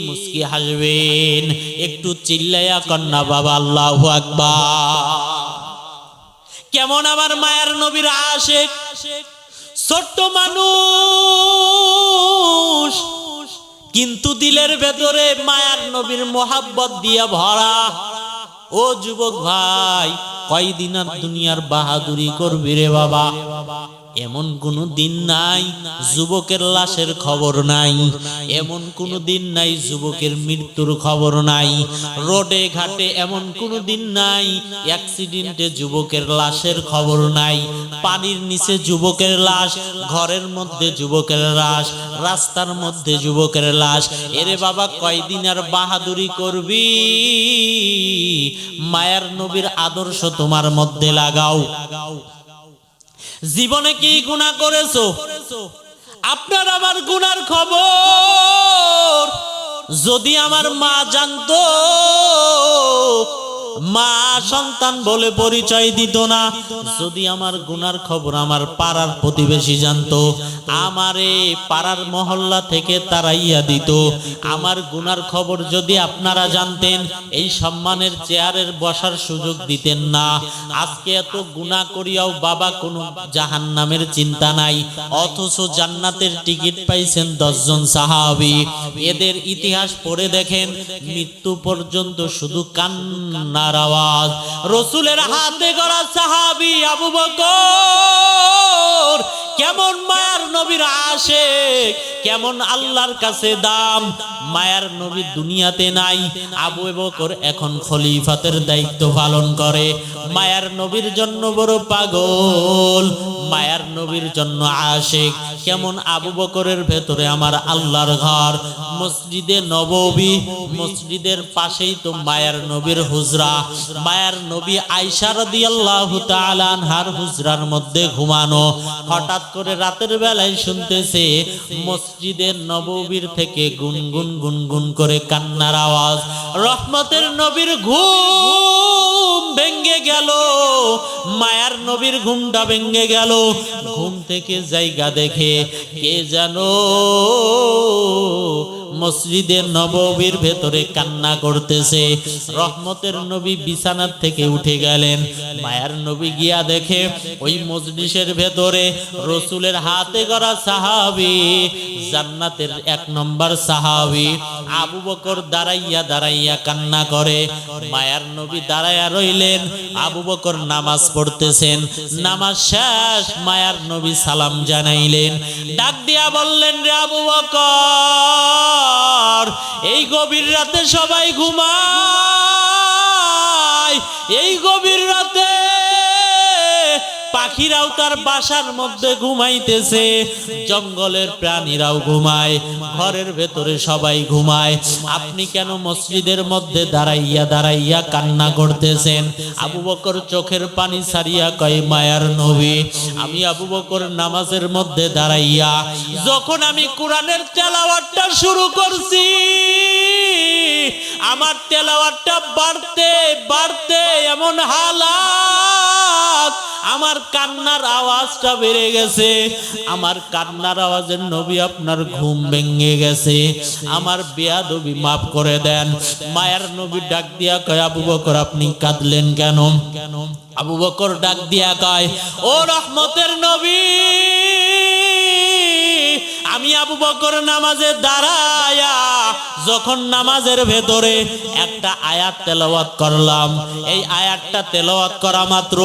[SPEAKER 1] মুস্কি হাসবেন। একটু চিল্লাইয়া কন্যা বাবা আল্লাহু আকবার। কেমন আমার মায়ের নবীর আশিক, ছোট্ট মানুষ, কিন্তু দিলের ভেতরে মায়ার নবীর মোহাব্বত দিয়া ভরা। ও যুবক ভাই, কয়দিন আর দুনিয়ার বাহাদুরি করবি রে বাবা? এমন কোনো দিন নাই যুবকের লাশের খবর নাই, এমন কোনো দিন নাই যুবকের মৃত্যুর খবর নাই, রোডে ঘাটে এমন কোনো দিন নাই অ্যাক্সিডেন্টে যুবকের লাশের খবর নাই, পানির নিচে যুবকের লাশ, ঘরের মধ্যে যুবকের লাশ, রাস্তার মধ্যে যুবকের লাশ। এরে বাবা কয়দিন আর বাহাদুরি করবি? মায়ার নবীর আদর্শ তোমার মধ্যে লাগাও। জীবনে কি গুনাহ করেছো? আপনার আমার গুনার খবর যদি আমার মা জানতো, মা সন্তান বলে পরিচয় দিত না। যদি আমার গুনার খবর আমার পাড়ার প্রতিবেশী জানতো, আমারে পাড়ার মহল্লা থেকে তাড়াইয়া দিত। আমার গুনার খবর যদি আপনারা জানতেন, এই সম্মানের চেয়ারের বসার সুযোগ দিতেন না। আজকে এত গুনাহ করিয়াও বাবা কোনো জাহান্নামের চিন্তা নাই, অথচ জান্নাতের টিকিট পাইছেন 10 জন সাহাবী। এদের ইতিহাস পড়ে দেখেন, মৃত্যু পর্যন্ত শুধু কান্নার আওয়াজ। রাসূলের হাতে গড়া সাহাবী আবু বকর কেমন মায়ার নবীর আশিক, কেমন আল্লাহর কাছে দাম। মায়ার নবী দুনিয়াতে নাই, আবু বকর এখন খলিফাতের দায়িত্ব পালন করে। মায়ার নবীর জন্য বড় পাগল, মায়ার নবীর জন্য আশিক। কেমন আবু বকরের ভেতরে আমার আল্লাহর ঘর, মসজিদে নববী, মসজিদের পাশেই তো মায়ার নবীর হুজরা। মায়ার নবী আয়েশা রাদিয়াল্লাহু তাআলা আনহার হুজরার মধ্যে ঘুমানো। হঠাৎ করে রাতের বেলায় শুনতেছে মসজিদে নববীর থেকে গুনগুন গুনগুন করে কান্নার আওয়াজ। রহমতের নবীর ঘুম ভেঙে গেল, মায়ার নবীর ঘুমটা ভেঙে গেল। ঘুম থেকে জায়গা দেখে কে জানো মসজিদে নববীর ভেতরে কান্না করতেছে। রহমতের নবী বিছানার থেকে উঠে গেলেন। মায়ার নবী গিয়া দেখে ওই মজলিসের ভেতরে রাসূলের হাতে গড়া সাহাবী, জান্নাতের 1 নম্বর সাহাবী আবু বকর দাঁড়াইয়া দাঁড়াইয়া কান্না করে। মায়ার নবী দাঁড়াইয়া রইলেন, আবু বকর নামাজ পড়তেছেন। নামাজ শেষ, মায়ার নবী সালাম জানাইলেন, ডাক দিয়া বললেন, রে আবু বকর, এই গভীর রাতে সবাই ঘুমায়, এই গভীর রাতে পাখিরাও তার বাসার মধ্যে ঘুমাইতেছে, জঙ্গলের প্রাণীরাও ঘুমায়, ঘরের ভেতরে সবাই ঘুমায়, আপনি কেন মসজিদের মধ্যে দাঁড়াইয়া দাঁড়াইয়া কান্না করতেছেন? আবু বকর চোখের পানি ছাড়িয়া কয়, মায়ার নবী, আমি আবু বকর নামাজের মধ্যে দাঁড়াইয়া যখন আমি কোরআনের তেলাওয়াতটা শুরু করছি, আমার তেলাওয়াতটা বাড়তে বাড়তে এমন হালাত, আমার কান্নার আওয়াজটা বেড়ে গেছে। আমার কান্নার আওয়াজের নবী আপনার ঘুম ভেঙে গেছে, আমার বেয়াদবি মাফ করে দেন। মায়ার নবী ডাক দিয়া কয়, আবু বকর আপনি কাঁদলেন কেন? আবু বকর ডাক দিয়া কয়, ও রহমতের নবী, আমি আবু বকর নামাজে দাঁড়ায়া যখন নামাজের ভেতরে একটা আয়াত তেলাওয়াত করলাম, এই আয়াতটা তেলাওয়াত করা মাত্র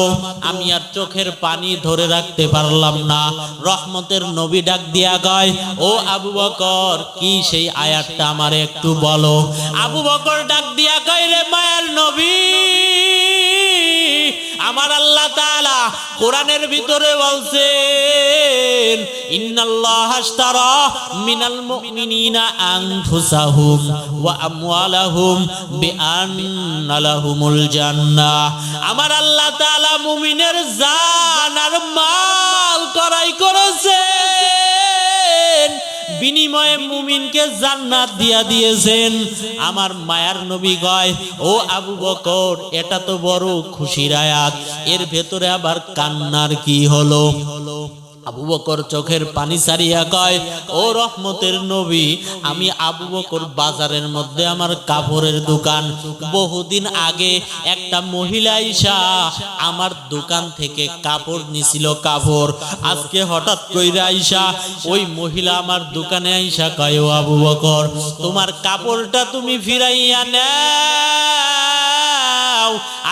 [SPEAKER 1] আমি আর চোখের পানি ধরে রাখতে পারলাম না। রহমতের নবী ডাক দিয়া কয়, ও আবু বকর, কি সেই আয়াতটা আমারে একটু বলো। আবু বকর ডাক দিয়া কয়, রে মায়ার নবী, আমার আল্লাহ তাআলা কোরআনের ভিতরে বলছেন, ইন্নাল্লাহা আশতারা মিনাল মুমিনিনা আনফুসাহুম ওয়া আমওয়ালাহুম বিআন্না লাহুমুল জান্নাহ। আমার আল্লাহ তাআলা মুমিনের জান আর মাল ক্রয় করেছেন, বিনিময়ে মুমিনকে জান্নাত দিয়া দিয়েছেন। আমার মায়ার নবী কয়, ও আবু বকর, এটা তো বড় খুশির আয়াত, এর ভেতরে আবার কান্নার কি হলো? আবু বকর চোখের পানি ছাড়িয়া কয়, ও রহমতের নবী, আমি আবু বকর বাজারের মধ্যে আমার কাপড়ের দোকান, বহুদিন আগে একটা মহিলা আইসা আমার দোকান থেকে কাপড় নিছিল, কাপড়। আজকে হঠাৎ কইরা আইসা ওই মহিলা আমার দোকানে আইসা কয়, ও আবু বকর, তোমার কাপড়টা তুমি ফিরাইয়া নাও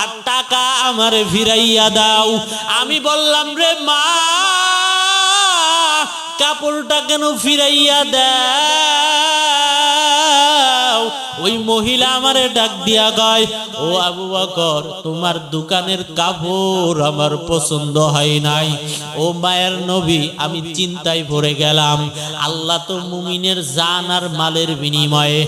[SPEAKER 1] আর টাকা আমারে ফিরাইয়া দাও। আমি বললাম, রে মা, কাপড়টা কেন ফিরাইয়া দাও? ওই মহিলা আমারে ডাক দিয়া কয়, ও আবু বকর, তোমার দোকানের কাপড় আমার পছন্দ হয় নাই। ও মায়ের নবী, আমি চিন্তায় পড়ে গেলাম। আল্লাহ তো মুমিনের জান আর মালের বিনিময়ে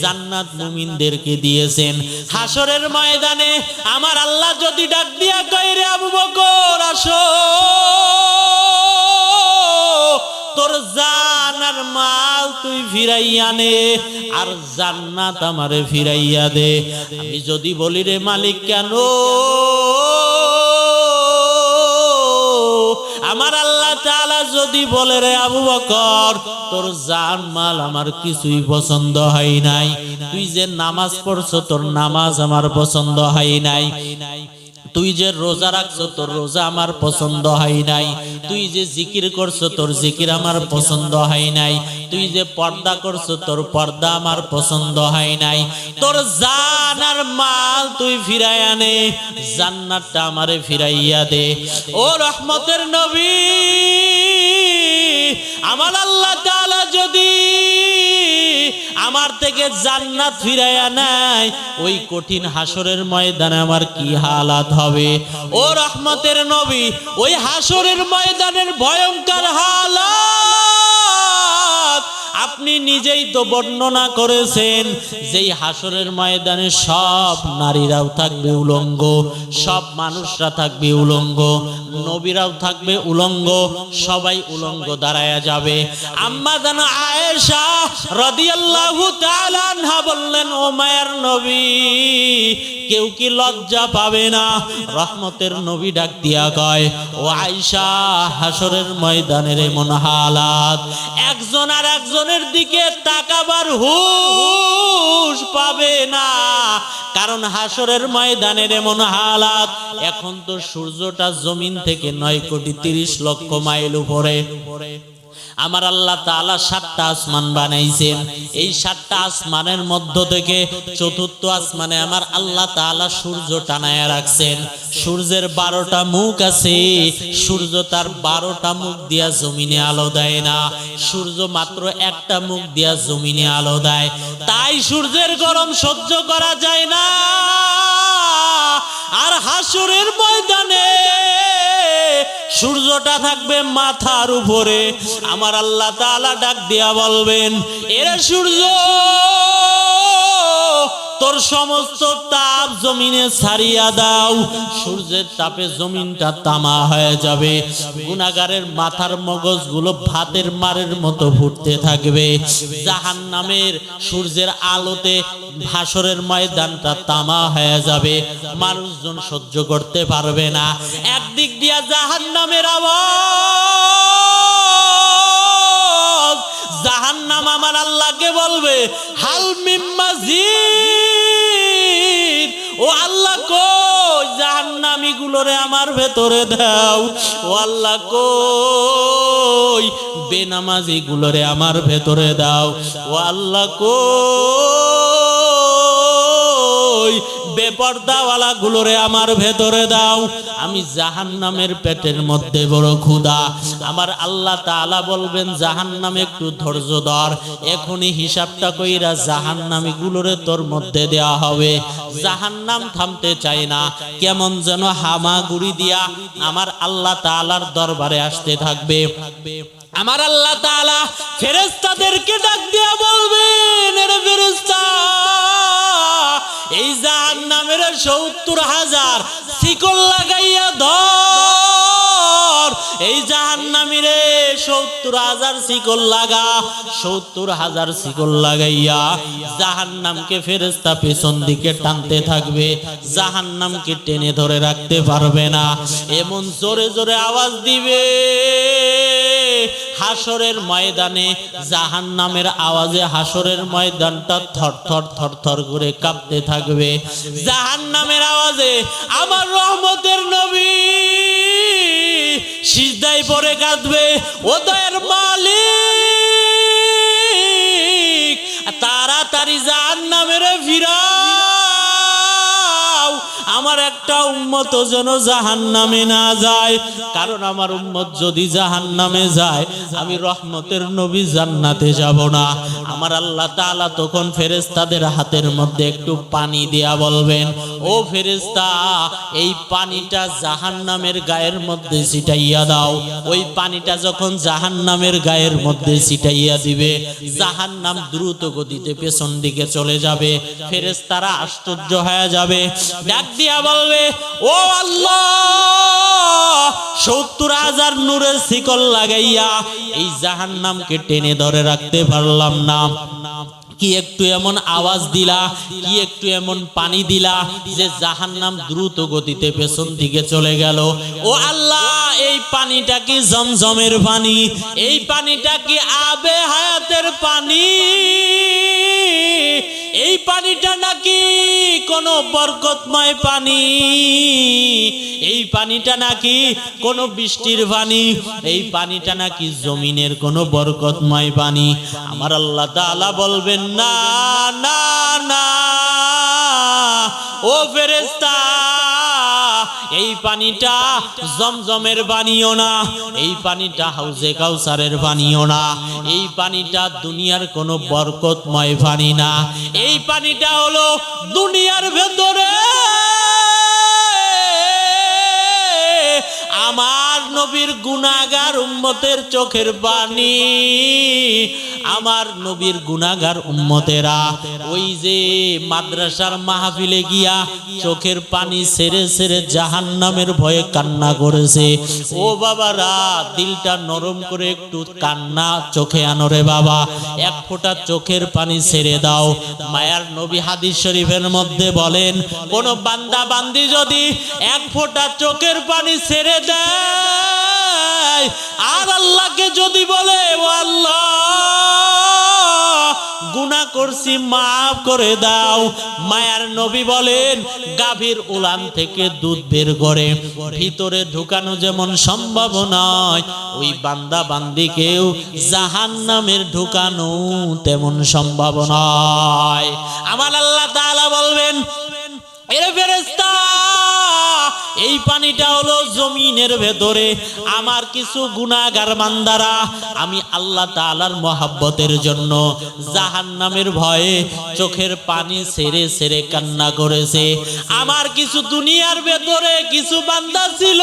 [SPEAKER 1] জান্নাত মুমিনদেরকে দিয়েছেন। হাসরের ময়দানে আমার আল্লাহ যদি ডাক দিয়া কয়, রে আবু বকর আসো, তোর জান আর মাল তুই ফিরাইয়া নে, আর জান্নাত আমারে ফিরাইয়া দে। আমি যদি বলি, রে মালিক কেন? আমার আল্লাহ তাআলা যদি বলে, রে আবু বকর, তোর জান মাল আমার কিছুই পছন্দ হয় নাই, তুই যে নামাজ পড়ছো তোর নামাজ আমার পছন্দ হয় নাই, তুই যে রোজা রাখছো তোর রোজা আমার পছন্দ হয় নাই, তুই যে জিকির করছো তোর জিকির আমার পছন্দ হয় নাই, তুই যে পর্দা করছো তোর পর্দা আমার পছন্দ হয় নাই, তোর জান আর মাল তুই ফিরাইয়া নে, জান্নাতটা আমারে ফিরাইয়া দে। ও রহমতের নবী, আমার আল্লাহ তাআলা যদি আমার থেকে জান্নাত ফিরাইয়া নেয়, ওই কঠিন হাসরের ময়দানে আমার কি হালাত হবে? ও রহমতের নবী, ওই হাসরের ময়দানের ভয়ঙ্কর হালাত আপনি নিজেই তো বর্ণনা করেছেন। যেই হাসরের ময়দানে সব নারীরাও থাকবে উলঙ্গ, সব মানুষরা থাকবে উলঙ্গ, নবীরাও থাকবে উলঙ্গ, সবাই উলঙ্গ দাঁড়ায়া যাবে। আম্মা জান আয়েশা রাদিয়াল্লাহু তাআলা আনহা বললেন, ও মায়ের নবী, কেউ কি লজ্জা পাবে না? রহমতের নবী ডাক দিয়া কয়, ও আয়েশা, হাসরের ময়দানের এমন হালাত একজন আর একজনের দিকে তাকাবার হুঁশ পাবে না। কারণ হাসরের ময়দানের এমন হালাত, এখন তো সূর্যটা জমিন থেকে 9,30,00,000 মাইল উপরে। আমার আল্লাহ তাআলা 7টা আসমান বানাইছেন। এই 7টা আসমানের মধ্য থেকে চতুর্থ আসমানে আমার আল্লাহ তাআলা সূর্য টানায়া রাখছেন। সূর্যের 12টা মুখ আছে, সূর্য তার 12টা মুখ দিয়া জমিনে আলো দেয় না, সূর্য মাত্র একটা মুখ দিয়া জমিনে আলো দেয়। তাই সূর্যের গরম সহ্য করা যায় না। আর হাসরের ময়দানে সূর্যটা থাকবে মাথার উপরে। আমার আল্লাহ তাআলা ডাক দিয়া বলবেন, এরে সূর্য, তোর সমস্ত তাপ জমিনে ছাড়িয়া দাও। সূর্যের তাপে জমিনটা তামা হয়ে যাবে, গুনাহগারের মাথার মগজগুলো ভাতের মারের মতো ফুটতে থাকবে। জাহান্নামের সূর্যের আলোতে হাসরের ময়দানটা তামা হয়ে যাবে, মানুষজন সহ্য করতে পারবে না। একদিক দিয়া জাহান্নামের আওয়াজ, জাহান্নাম আমার আল্লাহকে বলবে, হাল মিম মাজিদ, ও আল্লাহ কই জাহান্নামী গুলোরে আমার ভেতরে দাও। ও আল্লাহ কই বেনামাজি গুলোরে আমার ভেতরে দাও। ও আল্লাহ কই বেপরদাওয়ালা গুলোরে আমার ভেতরে দাও। আমি জাহান্নামের পেটের মধ্যে বড় ক্ষুধা। আমার আল্লাহ তাআলা বলবেন, জাহান্নামে একটু ধৈর্য ধর, এখনই হিসাবটা কইরা জাহান্নামী গুলোরে তোর মধ্যে দেয়া হবে। জাহান্নাম থামতে চায় না, কেমন যেন হামাগুড়ি দিয়া আমার আল্লাহ তাআলার দরবারে আসতে থাকবে। আমার আল্লাহ তাআলা ফেরেশতাদেরকে ডাক দিয়া বলবেন, এরে ফেরেশতা, এই জাহান্নামের 70,000 শিকল লাগাইয়া ধর। এই জাহান্নামীরে 70,000 শিকল লাগা। 70,000 শিকল লাগাইয়া জাহান্নামকে ফেরেশতা পেছন দিকে টানতে থাকবে, জাহান্নামকে টেনে ধরে রাখতে পারবে না। এমন জোরে জোরে আওয়াজ দিবে, হাসরের ময়দানে জাহান্নামের আওয়াজে হাসরের ময়দানটা থরথর থরথর করে কাঁপতে থাকবে। জাহান্নামের আওয়াজে আমার রহমতের নবী সিজদায় পড়ে কাঁদবে, ও দয়ার মালিক, তাড়াতাড়ি জাহান্নামের ফিরাও, আমার একটা উম্মত যেন জাহান্নামে না যায়, কারণ আমার উম্মত যদি জাহান্নামে যায় আমি রহমতের নবী জান্নাতে যাব না। আমার আল্লাহ তাআলা তখন ফেরেশতাদের হাতের মধ্যে একটু পানি দিয়া বলবেন, ও ফেরেশতা এই পানিটা জাহান্নামের গায়ের মধ্যে ছিটাইয়া দাও। ওই পানিটা যখন জাহান্নামের গায়ের মধ্যে ছিটাইয়া দিবে, জাহান্নাম দ্রুত গতিতে পেছন দিকে চলে যাবে। ফেরেশতারা আশ্চর্য হয়ে যাবে, ডাক দিয়া বলবে, ও আল্লাহ ৭০,০০০ নূরের শিকল লাগাইয়া এই জাহান্নামকে টেনে ধরে রাখতে পারলাম না। কি একটু এমন আওয়াজ দিলা, কি একটু এমন পানি দিলা যে জাহান্নাম দ্রুত গতিতে পেছন দিকে চলে গেল। ও আল্লাহ এই পানিটা কি জমজমের পানি? এই পানিটা কি আবে হায়াতের পানি? এই পানিটা নাকি কোন বরকতময় পানি? এই পানিটা নাকি কোন বৃষ্টির পানি? এই পানিটা নাকি জমিনের কোন বরকতময় পানি? আমার আল্লাহ তাআলা বলবেন, না না না ও ফেরেশতা, এই পানিটা জমজমের পানিও না, এই পানিটা হাউজে কাউসারের পানিও না, এই পানিটা দুনিয়ার কোনো বরকতময় পানি না। এই পানিটা হলো দুনিয়ার ভেতরে আমার নবীর গুনাহগার উম্মতের চোখের পানি। আমার নবীর গুনাহগার উম্মতেরা ওই যে মাদ্রাসার মাহফিলে গিয়া চোখের পানি ছেড়ে ছেড়ে জাহান্নামের ভয়ে কান্না করেছে। ও বাবারা, দিলটা নরম করে একটু কান্না চোখে আনো রে বাবা, এক ফোঁটা চোখের পানি ছেড়ে দাও। মায়ার নবী হাদিস শরীফের মধ্যে বলেন, কোন বান্দা বান্দি যদি এক ফোঁটা চোখের পানি ছেড়ে দেয় আর আল্লাহকে যদি বলে, ও আল্লাহ গুনাহ করছি মাফ করে দাও, মায়ার নবী বলেন গাভীর উলান থেকে দুধ বের করে ভিতরে ঢুকানো যেমন সম্ভব নয়, ওই বান্দা বান্দিকেও জাহান্নামের ঢুকানো তেমন সম্ভব নয়। আমার আল্লাহ তাআলা বলবেন, এরে ফেরেশতা এই পানিটা হলো জমিনের ভেতরে আমার কিছু গুনাহগার বান্দারা আমি আল্লাহ তাআলার মহব্বতের জন্য জাহান্নামের ভয়ে চোখের পানি ছেড়ে ছেড়ে কান্না করেছে। আমার কিছু দুনিয়ার ভেতরে কিছু বান্দা ছিল,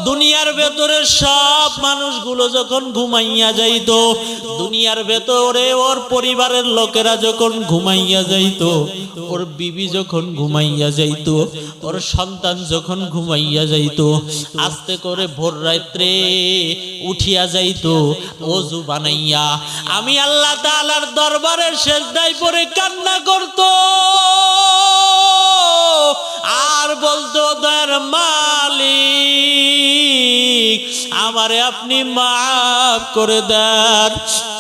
[SPEAKER 1] দুনিয়ার ভেতরে সব মানুষগুলো যখন ঘুমাইয়া যাইতো, দুনিয়ার ভেতরে ওর পরিবারের লোকেরা যখন ঘুমাইয়া যাইতো, ওর বিবি যখন ঘুমাইয়া যাইতো, ওর সন্তান যখন ঘুমাইয়া যাইতো, আস্তে করে ভোর রাত্রে উঠিয়া যাইতো ওযু বানাইয়া আমি আল্লাহ তাআলার দরবারে সিজদায় পড়ে কান্না করতো আর বলতো, দয়ার মালিক আমারে আপনি মাফ করে দেন।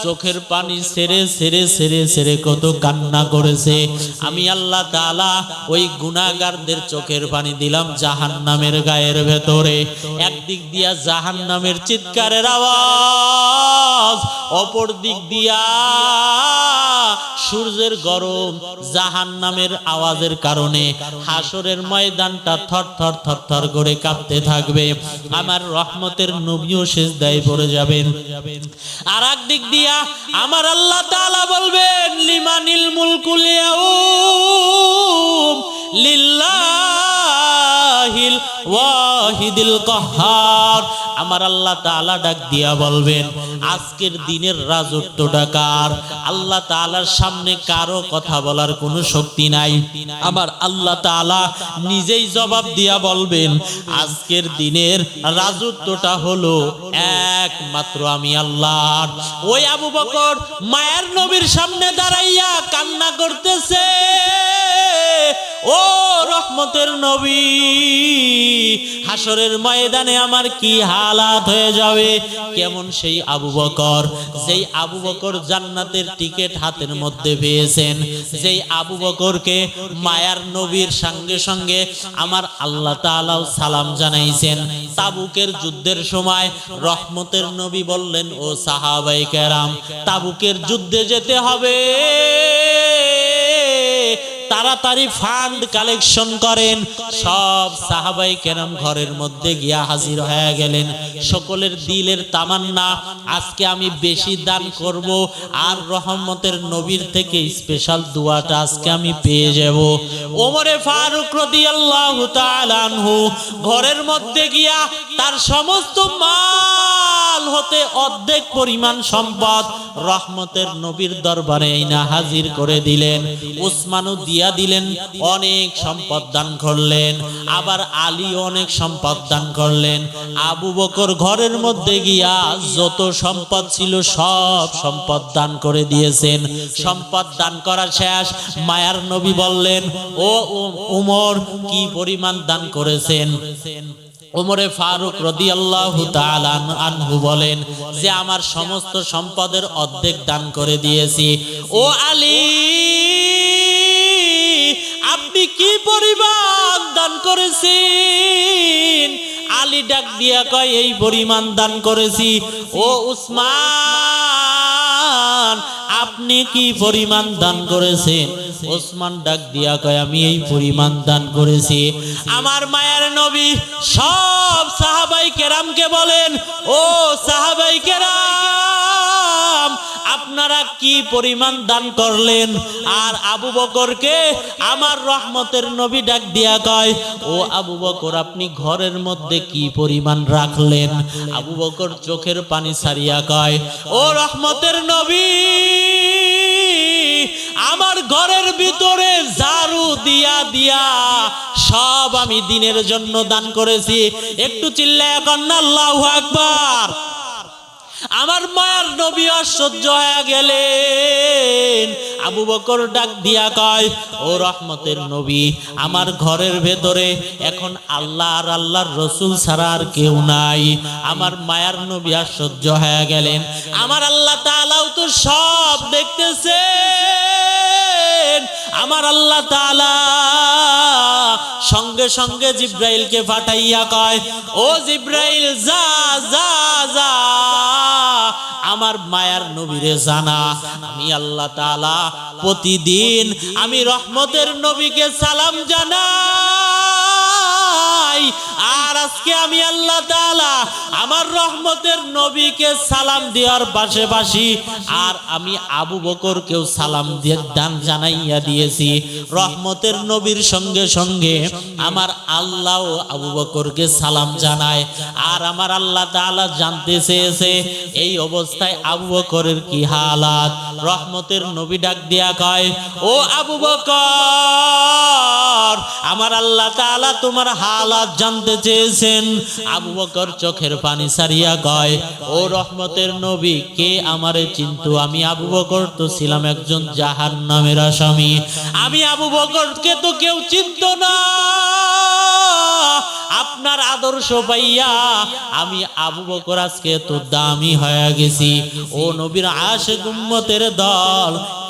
[SPEAKER 1] চোখের পানি ছেড়ে ছেড়ে ছেড়ে ছেড়ে কত কান্না করেছে। আমি আল্লাহ তাআলা ওই গুনাহগারদের চোখের পানি দিলাম জাহান্নামের গায়ের ভেতরে। একদিক দিয়া জাহান্নামের চিৎকারের আওয়াজ, অপর দিক দিয়া সূর্যের গরম জাহান্নামের আওয়াজের কারণে হাসরের ময়দানটা থরথর থরথর করে কাঁপতে থাকবে। আমার রহমতের নবীও সিজদায় পড়ে যাবেন। আর একদিক দিয়া আমার আল্লাহ তাআলা বলবেন, লিমানিল মুলকুল ইয়াউম লিল্লাহিল ওয়াহিদিল কাহ্হার। আমার আল্লাহ তাআলা ডাক দিয়া বলবেন, আজকের দিনের রাজত্বটা কার? আল্লাহ তাআলার সামনে কারো কথা বলার কোনো শক্তি নাই। আমার আল্লাহ তাআলা নিজেই জবাব দিয়া বলবেন, আজকের দিনের রাজত্বটা হলো একমাত্র আমি আল্লাহর। ওই আবু বকর মায়ের নবীর সামনে দাঁড়াইয়া কান্না করতেছে, ও রহমতের নবী, হাসরের ময়দানে আমার কি হালাত হয়ে যাবে। কেমন সেই আবু বকর, যেই আবু বকর জান্নাতের টিকিট হাতের মধ্যে পেয়েছেন, যেই আবু বকরকে মায়ার নবীর সঙ্গে সঙ্গে আমার আল্লাহ তাআলাও সালাম জানাইছেন। তাবুকের যুদ্ধের সময় রহমতের নবী বললেন, ও সাহাবায়ে কেরাম, তাবুকের যুদ্ধে যেতে হবে, তাড়াতাড়ি ফান্ড কালেকশন করেন। সব সাহাবাই কেরাম ঘরের মধ্যে গিয়া হাজির হয়ে গেলেন। সকলের দিলের তামান্না, আজকে আমি বেশি দান করব, আর রহমতের নবীর থেকে স্পেশাল দোয়াটা আজকে আমি পেয়ে যাব। ওমরে ফারুক রাদিয়াল্লাহু তাআলা আনহু ঘরের মধ্যে গিয়া তার সমস্ত মাল হতে অর্ধেক পরিমাণ সম্পদ রহমতের নবীর দরবারে এনে হাজির করে দিলেন। উসমানও দিয়া দিলেন, অনেক সম্পদ দান করলেন। আবার আলী অনেক সম্পদ দান করলেন। আবু বকর ঘরের মধ্যে গিয়া যত সম্পদ ছিল সব সম্পদ দান করে দিয়েছেন। সম্পদ দান করা শেষ, মায়ার নবী বললেন, ও উমর কি পরিমাণ দান করেছেন? ওমরে ফারুক রাদিয়াল্লাহু তাআলা আনহু বলেন যে আমার সমস্ত সম্পদের অর্ধেক দান করে দিয়েছি। ও আলী, আপনি কি পরিমাণ দান করেছেন? আলী ডাক দিয়া কয়, এই পরিমাণ দান করেছি। ও উসমান, আপনি কি পরিমাণ দান করেছেন? ওসমান ডাক দিয়া কয়, আমি এই পরিমাণ দান করেছি। আমার মায়ের নবী সব সাহাবাই কেরামকে বলেন, ও সাহাবাই কেরাম, আপনারা কি পরিমাণ দান করলেন? আর আবু বকরকে আমার রহমতের নবী ডাক দিয়া কয়, ও আবু বকর, আপনি ঘরের মধ্যে কি পরিমাণ রাখলেন? আবু বকর চোখের পানি ছাড়িয়া কয়, ও রহমতের নবী, আমার ঘরের ভিতরে ঝাড়ু দিয়া দিয়া সব আমি দিনের জন্য দান করেছি। একটু চিল্লায়া কন্না আল্লাহু আকবার। আমার মায়ের নবী আশ্চর্য হয়ে গেলেন। আবু বকর ডাক দিয়া কয়, ও রহমতের নবী, আমার ঘরের ভেতরে এখন আল্লাহ আর আল্লাহর রসুল ছাড়া আর কেউ নাই। আমার মায়ের নবী আশ্চর্য হয়ে গেলেন। আমার আল্লাহ তাআলাও তো সব দেখতেছেন। আমার আল্লাহ তাআলা সঙ্গে সঙ্গে জিব্রাইলকে পাঠাইয়া কয়, ও জিব্রাইল, যা যা যা আমার মায়ার নবীরে জানা আমি আল্লাহ তাআলা প্রতিদিন আমি রহমতের নবীকে সালাম জানাই। আর আজকে আমি আল্লাহ তাআলা আমার রহমতের নবীকে সালাম দেওয়ার পাশাপাশি আর আমি আবু বকরকেও সালাম দিয়ে দান জানাইয়া দিয়েছি। রহমতের নবীর সঙ্গে সঙ্গে আমার আল্লাহও আবু বকরকে সালাম জানায়। আর আমার আল্লাহ তাআলা জানতে চেয়েছে এই অবস্থায় আবু বকরের কি হালাত। রহমতের নবী ডাক দিয়া কয়, ও আবু বকর, আমার আল্লাহ তাআলা তোমার হালাত জানতে চেয়েছেন। আবু বকর চোখের পানি ছাড়িয়া কয়, ও রহমতের নবী, কে আমারে চিনতো? আমি আবু বকর তো ছিলাম একজন জাহান্নামের আসামি। আমি আবু বকরকে তো কেউ চিনতো না। আপনার আদর্শ পাইয়া আমি আবু বকর আজকে তো দামি হয়ে গেছি। ও নবীর আশিক উম্মতের দল,